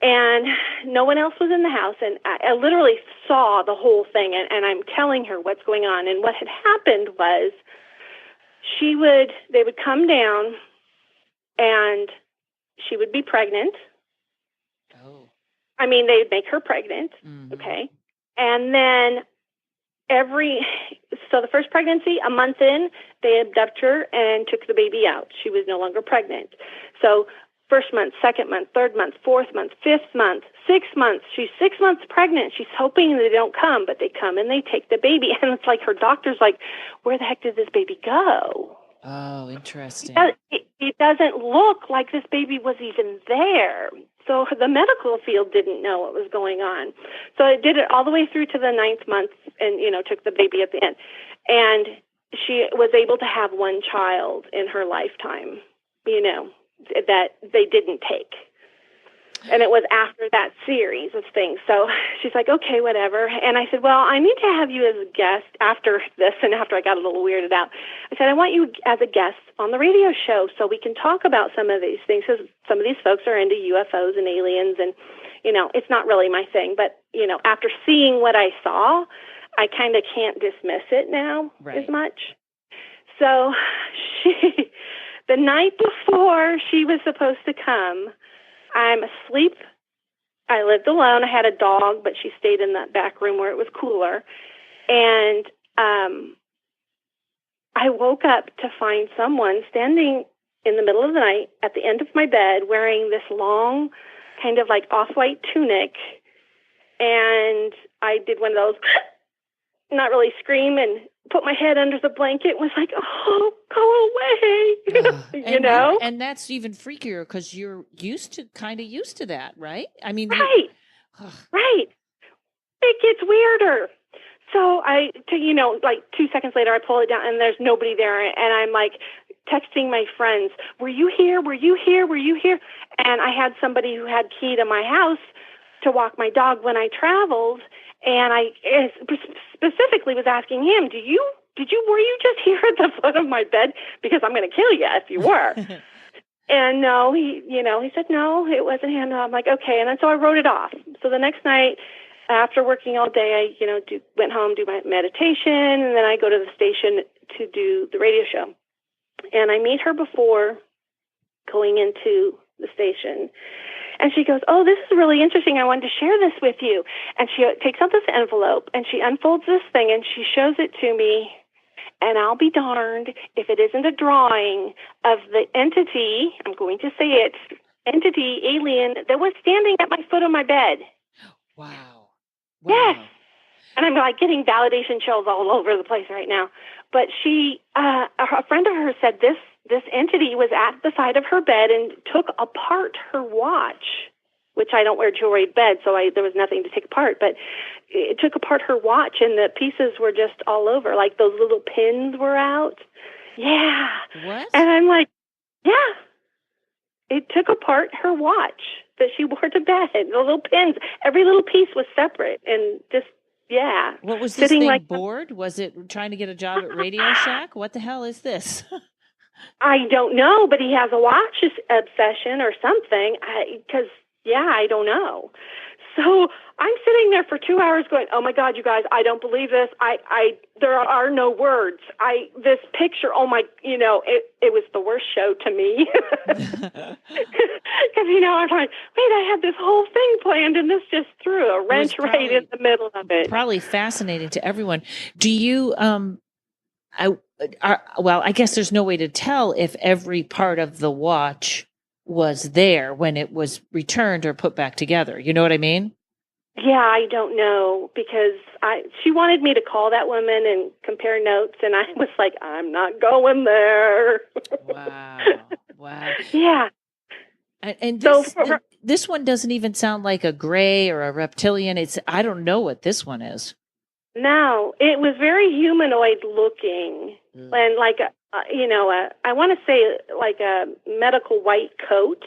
Speaker 3: And no one else was in the house, and I literally saw the whole thing, and I'm telling her what's going on. And what had happened was they would come down, and she would be pregnant.
Speaker 2: Oh.
Speaker 3: I mean, they would make her pregnant, okay? And then so the first pregnancy, a month in, they abduct her and took the baby out. She was no longer pregnant. So first month, second month, third month, fourth month, fifth month, 6 months. She's 6 months pregnant. She's hoping they don't come, but they come and they take the baby. And it's like her doctor's like, where the heck did this baby go?
Speaker 2: Oh, interesting.
Speaker 3: It doesn't look like this baby was even there. So the medical field didn't know what was going on. So it did it all the way through to the 9th month and, took the baby at the end. And she was able to have one child in her lifetime, that they didn't take. And it was after that series of things. So she's like, okay, whatever. And I said, well, I need to have you as a guest after this. And after I got a little weirded out, I said, I want you as a guest on the radio show so we can talk about some of these things. Because some of these folks are into UFOs and aliens. And, you know, it's not really my thing. But, you know, after seeing what I saw, I kind of can't dismiss it now as much. So the night before she was supposed to come, I'm asleep. I lived alone. I had a dog, but she stayed in that back room where it was cooler. And I woke up to find someone standing in the middle of the night at the end of my bed wearing this long, kind of like off-white tunic. And I did one of those, not really scream, and put my head under the blanket and was like, oh, go away, you know?
Speaker 2: And that's even freakier because you're kind of used to that, right? I mean,
Speaker 3: right. It gets weirder. So you know, like 2 seconds later, I pull it down and there's nobody there. And I'm like texting my friends, were you here? Were you here? Were you here? And I had somebody who had key to my house to walk my dog when I traveled. And I specifically was asking him, were you just here at the foot of my bed? Because I'm going to kill you if you were. And no, he said, no, it wasn't him. I'm like, okay. And then so I wrote it off. So the next night, after working all day, I, went home, do my meditation, and then I go to the station to do the radio show. And I meet her before going into the station. And she goes, oh, this is really interesting. I wanted to share this with you. And she takes out this envelope, and she unfolds this thing, and she shows it to me. And I'll be darned if it isn't a drawing of the entity, I'm going to say it, entity, alien, that was standing at my foot of my bed.
Speaker 2: Wow.
Speaker 3: Yes. And I'm like getting validation chills all over the place right now. But she, a friend of hers said this entity was at the side of her bed and took apart her watch, which I don't wear jewelry in bed, so there was nothing to take apart. But it took apart her watch, and the pieces were just all over. Like those little pins were out. Yeah.
Speaker 2: What?
Speaker 3: And I'm like, yeah. It took apart her watch that she wore to bed. The little pins. Every little piece was separate, and just, yeah.
Speaker 2: What was this thing, bored? Was it trying to get a job at Radio Shack? What the hell is this?
Speaker 3: I don't know, but he has a watch obsession or something, because, I don't know. So I'm sitting there for 2 hours going, oh, my God, you guys, I don't believe this. There are no words. This picture, oh, my, it was the worst show to me. Because, I'm like, wait, I had this whole thing planned, and this just threw a wrench right in the middle of it.
Speaker 2: Probably fascinating to everyone. Do you, I guess there's no way to tell if every part of the watch was there when it was returned or put back together. You know what I mean?
Speaker 3: Yeah, I don't know, because she wanted me to call that woman and compare notes, and I was like, I'm not going there.
Speaker 2: Wow.
Speaker 3: Yeah.
Speaker 2: And this one doesn't even sound like a gray or a reptilian. I don't know what this one is.
Speaker 3: No, it was very humanoid looking, and like I want to say like a medical white coat,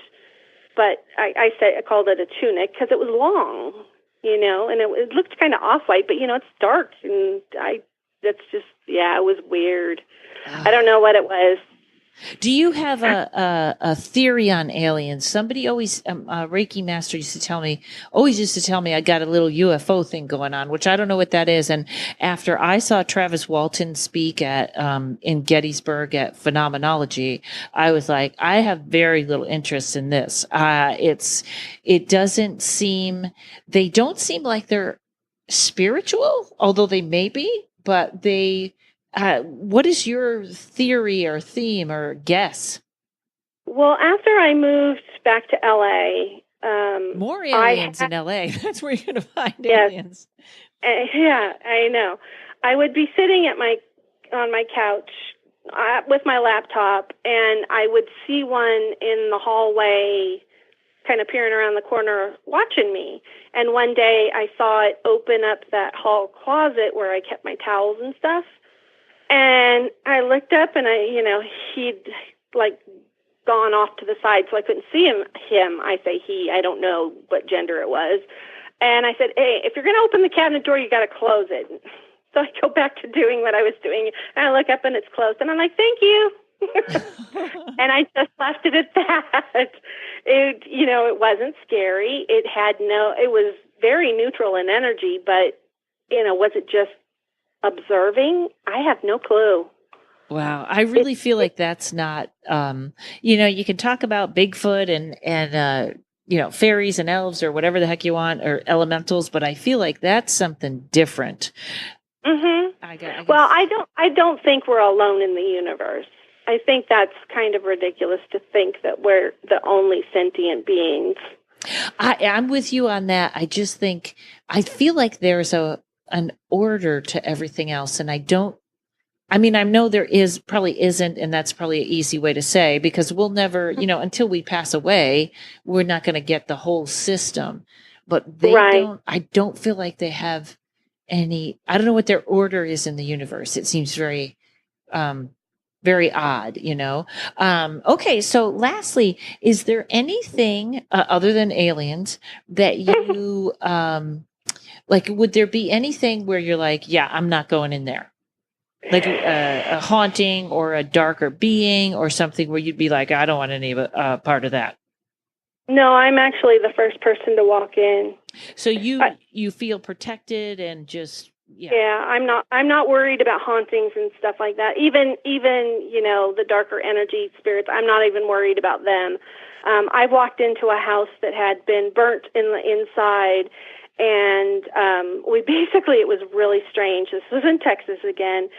Speaker 3: but I called it a tunic because it was long, and it looked kind of off-white, but it's dark, and it was weird. I don't know what it was.
Speaker 2: Do you have a theory on aliens? Somebody always, a Reiki master used to tell me I got a little UFO thing going on, which I don't know what that is. And after I saw Travis Walton speak in Gettysburg at Phenomenology, I was like, I have very little interest in this. They don't seem like they're spiritual, although they may be, but they. What is your theory or theme or guess?
Speaker 3: Well, after I moved back to LA,
Speaker 2: more aliens in LA. That's where you're going to find aliens.
Speaker 3: Yeah, I know. I would be sitting on my couch with my laptop, and I would see one in the hallway, kind of peering around the corner, watching me. And one day, I saw it open up that hall closet where I kept my towels and stuff. And I looked up, and he'd like gone off to the side, so I couldn't see him. I say he. I don't know what gender it was. And I said, hey, if you're going to open the cabinet door, you got to close it. So I go back to doing what I was doing, and I look up and it's closed, and I'm like, thank you. And I just left it at that. It wasn't scary. It was very neutral in energy, but, was it just observing? I have no clue.
Speaker 2: Wow. I really feel like that's not, you can talk about Bigfoot and fairies and elves or whatever the heck you want, or elementals, but I feel like that's something different.
Speaker 3: Mm-hmm.
Speaker 2: I guess.
Speaker 3: Well, I don't think we're alone in the universe. I think that's kind of ridiculous to think that we're the only sentient beings.
Speaker 2: I'm with you on that. I feel like there's an order to everything else. And I know there probably isn't, and that's probably an easy way to say, because we'll never, until we pass away, we're not going to get the whole system. But I don't feel like they have I don't know what their order is in the universe. It seems very, very odd, Okay, so lastly, is there anything other than aliens that you, would there be anything where you're like, yeah, I'm not going in there? Like a haunting or a darker being or something where you'd be like, I don't want any part of that.
Speaker 3: No, I'm actually the first person to walk in.
Speaker 2: So you feel protected and just
Speaker 3: yeah. I'm not worried about hauntings and stuff like that. Even the darker energy spirits, I'm not even worried about them. I walked into a house that had been burnt in the inside, and it was really strange. This was in Texas again.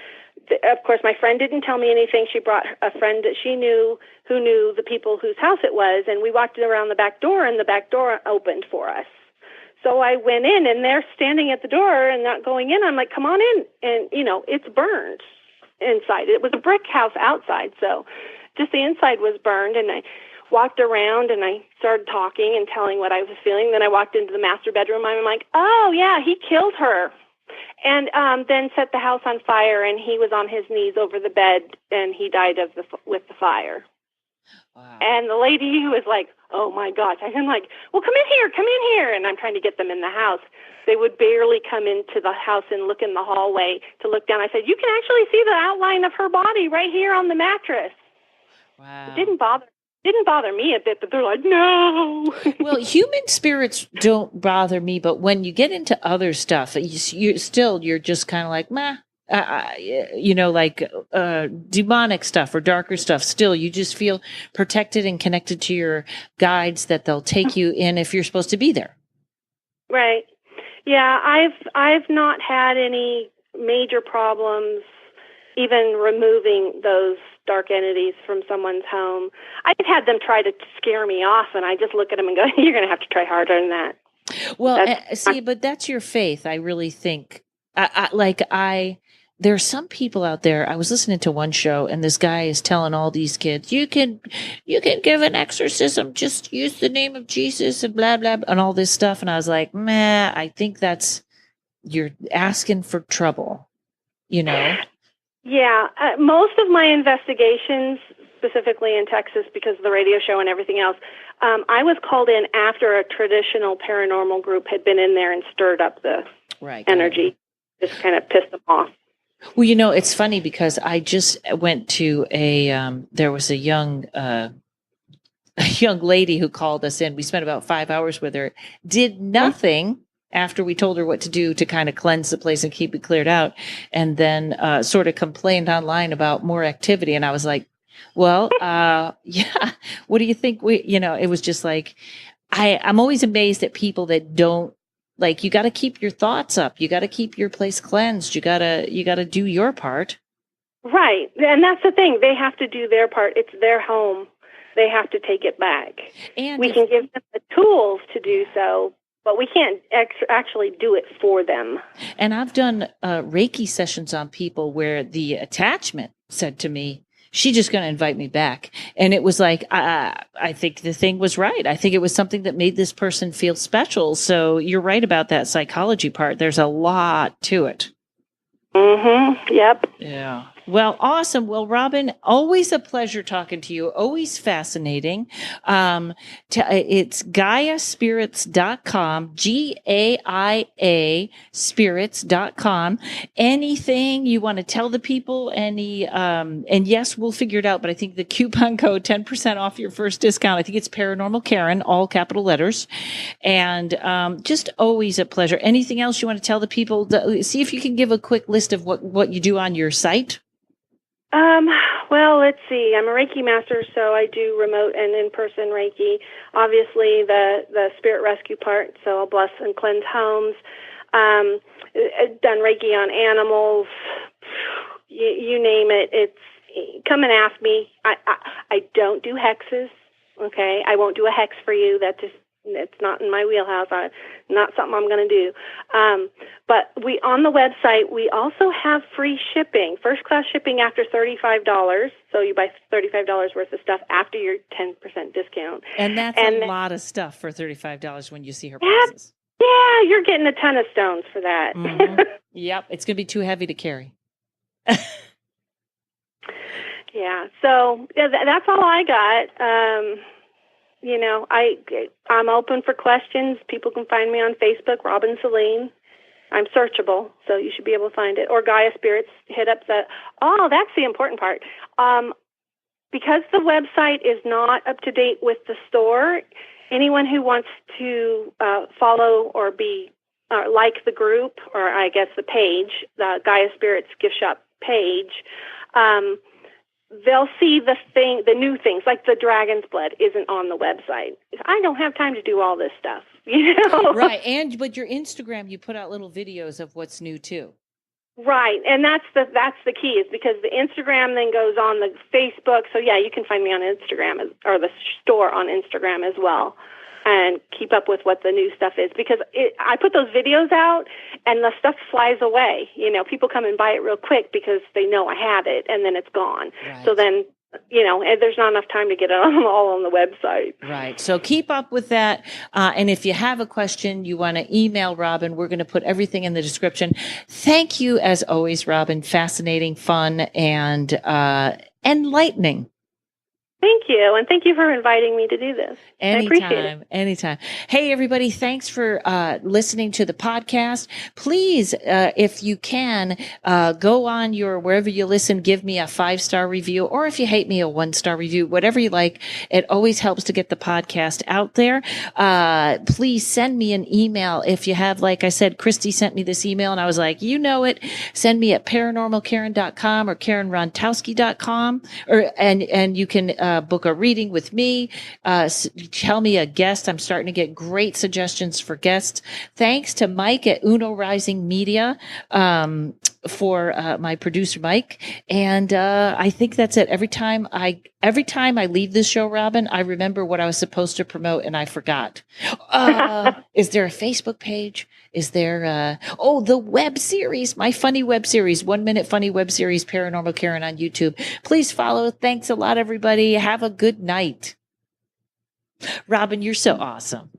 Speaker 3: Of course, my friend didn't tell me anything. She brought a friend that she knew who knew the people whose house it was, and we walked around the back door, and the back door opened for us. So I went in, and they're standing at the door and not going in. I'm like, come on in. And, it's burned inside. It was a brick house outside, so just the inside was burned. And I walked around, and I started talking and telling what I was feeling. Then I walked into the master bedroom. I'm like, oh, yeah, he killed her. And then set the house on fire, and he was on his knees over the bed, and he died with the fire.
Speaker 2: Wow.
Speaker 3: And the lady was like, oh, my gosh. I'm like, well, come in here. And I'm trying to get them in the house. They would barely come into the house and look in the hallway to look down. I said, you can actually see the outline of her body right here on the mattress.
Speaker 2: Wow.
Speaker 3: It didn't bother me a bit, but they're like, no.
Speaker 2: Well, human spirits don't bother me, but when you get into other stuff, you're just kind of like, meh. Demonic stuff or darker stuff. Still, you just feel protected and connected to your guides that they'll take you in if you're supposed to be there.
Speaker 3: Right. Yeah, I've not had any major problems even removing those dark entities from someone's home. I've had them try to scare me off, and I just look at them and go, you're going to have to try harder than that.
Speaker 2: Well, but that's your faith. I really think, there are some people out there. I was listening to one show, and this guy is telling all these kids, you can give an exorcism, just use the name of Jesus and blah, blah, blah, and all this stuff. And I was like, meh, I think you're asking for trouble, Yeah.
Speaker 3: Most of my investigations, specifically in Texas, because of the radio show and everything else, I was called in after a traditional paranormal group had been in there and stirred up the energy, just kind of pissed them off.
Speaker 2: Well, it's funny because I just went to there was a young lady who called us in. We spent about 5 hours with her, did nothing after we told her what to do to kind of cleanse the place and keep it cleared out, and then sort of complained online about more activity. And I was like, well, yeah, what do you think? It was just like, I'm always amazed at people that don't, you got to keep your thoughts up. You got to keep your place cleansed. You got to do your part. Right.
Speaker 3: And that's the thing. They have to do their part. It's their home. They have to take it back. And we can give them the tools to do so, but we can't actually do it for them.
Speaker 2: And I've done Reiki sessions on people where the attachment said to me, she's just going to invite me back. And it was like, I think the thing was right. I think it was something that made this person feel special. So you're right about that psychology part. There's a lot to it.
Speaker 3: Mm-hmm. Yep.
Speaker 2: Yeah. Well, awesome. Well, Robin, always a pleasure talking to you. Always fascinating. It's GaiaSpirits.com, GAIA spirits.com. Anything you want to tell the people, and yes, we'll figure it out, but I think the coupon code, 10% off your first discount. I think it's Paranormal Karen, all capital letters. And just always a pleasure. Anything else you want to tell the people? See if you can give a quick list of what you do on your site.
Speaker 3: Well, let's see. I'm a Reiki master, so I do remote and in-person Reiki. Obviously, the spirit rescue part, so I'll bless and cleanse homes. I've done Reiki on animals. You name it. It's come and ask me. I don't do hexes. Okay, I won't do a hex for you. It's not in my wheelhouse. Not something I'm going to do. But on the website, we also have free shipping, first class shipping after $35. So you buy $35 worth of stuff after your 10% discount.
Speaker 2: And that's a lot of stuff for $35 when you see her prices.
Speaker 3: Yeah, you're getting a ton of stones for that.
Speaker 2: Mm-hmm. Yep, it's going to be too heavy to carry.
Speaker 3: Yeah, so that's all I got. I'm open for questions. People can find me on Facebook, Robin Selene. I'm searchable, so you should be able to find it. Or Gaia Spirits, hit up that's the important part. Because the website is not up to date with the store, anyone who wants to follow or be like the group, or I guess the page, the Gaia Spirits gift shop page, they'll see the new things, like the dragon's blood isn't on the website. I don't have time to do all this stuff,
Speaker 2: Right, but your Instagram, you put out little videos of what's new too.
Speaker 3: Right, and that's the key, is because the Instagram then goes on the Facebook. So yeah, you can find me on Instagram or the store on Instagram as well, and keep up with what the new stuff is, because I put those videos out and the stuff flies away. People come and buy it real quick because they know I have it, and then it's gone. Right. So then, and there's not enough time to get it all on the website.
Speaker 2: Right. So keep up with that. And if you have a question, you want to email Robin, we're going to put everything in the description. Thank you, as always, Robin. Fascinating, fun, and enlightening.
Speaker 3: Thank you. And thank you for inviting me to do this. I appreciate it.
Speaker 2: Anytime. Hey, everybody. Thanks for listening to the podcast. Please, if you can, go on wherever you listen, give me a 5-star review, or if you hate me, a 1-star review, whatever you like. It always helps to get the podcast out there. Please send me an email. If you have, like I said, Christy sent me this email and I was like, send me at paranormalkaren.com or karenrontowski.com, and you can, book a reading with me. Tell me a guest. I'm starting to get great suggestions for guests. Thanks to Mike at Uno Rising Media for my producer, Mike. And I think that's it. Every time I leave this show, Robin, I remember what I was supposed to promote and I forgot. Is there a Facebook page? Is there the web series, my funny web series, 1-minute funny web series, Paranormal Karen on YouTube. Please follow. Thanks a lot, everybody. Have a good night. Robin, you're so awesome.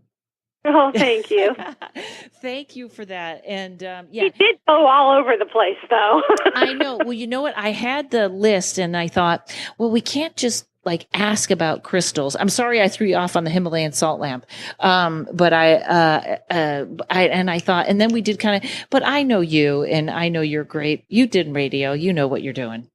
Speaker 3: Oh, thank you.
Speaker 2: Thank you for that. And
Speaker 3: You did go all over the place, though.
Speaker 2: I know. Well, you know what? I had the list and I thought, well, we can't just ask about crystals. I'm sorry I threw you off on the Himalayan salt lamp. But I thought, and then we did but I know you and I know you're great. You did radio. You know what you're doing.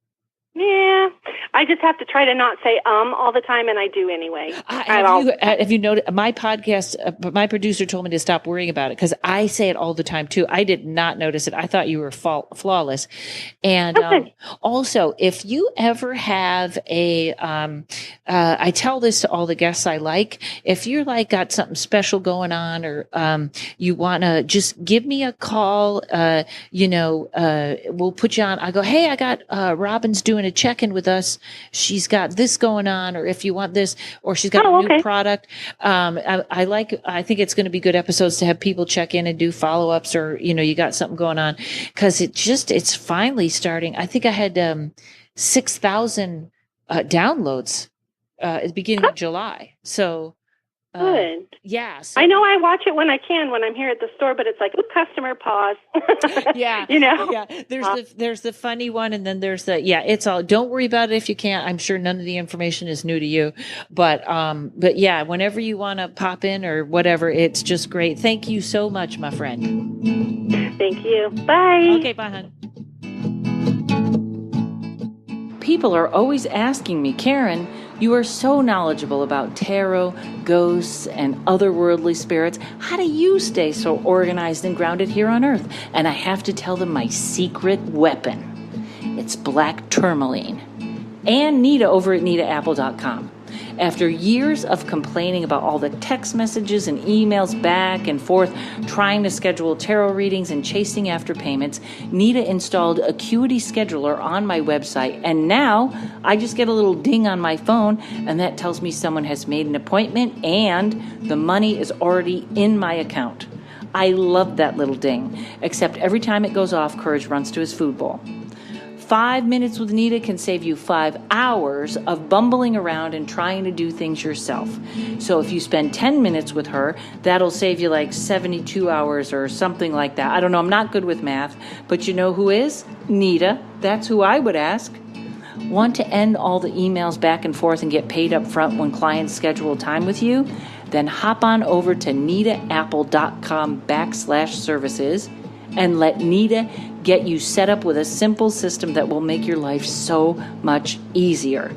Speaker 3: Yeah. I just have to try to not say all the time, and I do anyway.
Speaker 2: Have you noticed my podcast? My producer told me to stop worrying about it because I say it all the time too. I did not notice it. I thought you were flawless. And also, if you ever have I tell this to all the guests I like. If you're got something special going on, or you want to just give me a call, we'll put you on. I go, hey, I got Robin's doing a check-in with us. She's got this going on, or if you want this, or she's got a new product. I think it's going to be good episodes to have people check in and do follow-ups, or, you got something going on, because it's finally starting. I think I had 6,000 downloads at the beginning of July. So
Speaker 3: Good.
Speaker 2: Yeah. So,
Speaker 3: I know I watch it when I can, when I'm here at the store, but it's like, ooh, customer, pause.
Speaker 2: yeah.
Speaker 3: You know?
Speaker 2: Yeah. There's the funny one, and then there's it's all, don't worry about it if you can't. I'm sure none of the information is new to you. But yeah, whenever you want to pop in or whatever, it's just great. Thank you so much, my friend.
Speaker 3: Thank you. Bye.
Speaker 2: Okay, bye, hon. People are always asking me, Karen, you are so knowledgeable about tarot, ghosts, and otherworldly spirits. How do you stay so organized and grounded here on Earth? And I have to tell them my secret weapon. It's black tourmaline. And Nita over at nitaapple.com. After years of complaining about all the text messages and emails back and forth, trying to schedule tarot readings and chasing after payments, Nita installed Acuity Scheduler on my website, and now I just get a little ding on my phone, and that tells me someone has made an appointment and the money is already in my account. I love that little ding, except every time it goes off, Courage runs to his food bowl. 5 minutes with Nita can save you 5 hours of bumbling around and trying to do things yourself. So if you spend 10 minutes with her, that'll save you like 72 hours or something like that. I don't know, I'm not good with math, but you know who is? Nita. That's who I would ask. Want to end all the emails back and forth and get paid up front when clients schedule time with you? Then hop on over to nitaapple.com/services and let Nita get you set up with a simple system that will make your life so much easier.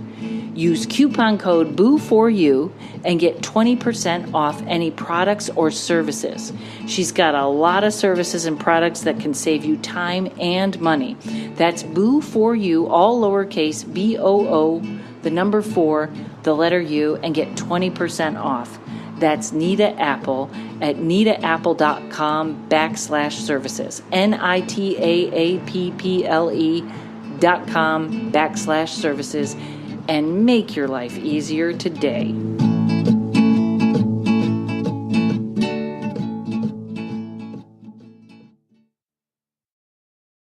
Speaker 2: Use coupon code BOO4U and get 20% off any products or services. She's got a lot of services and products that can save you time and money. That's BOO4U, all lowercase, BOO, the number 4, the letter U, and get 20% off. That's Nita Apple at nitaapple.com/services. NITAAPPLE.com/services, and make your life easier today.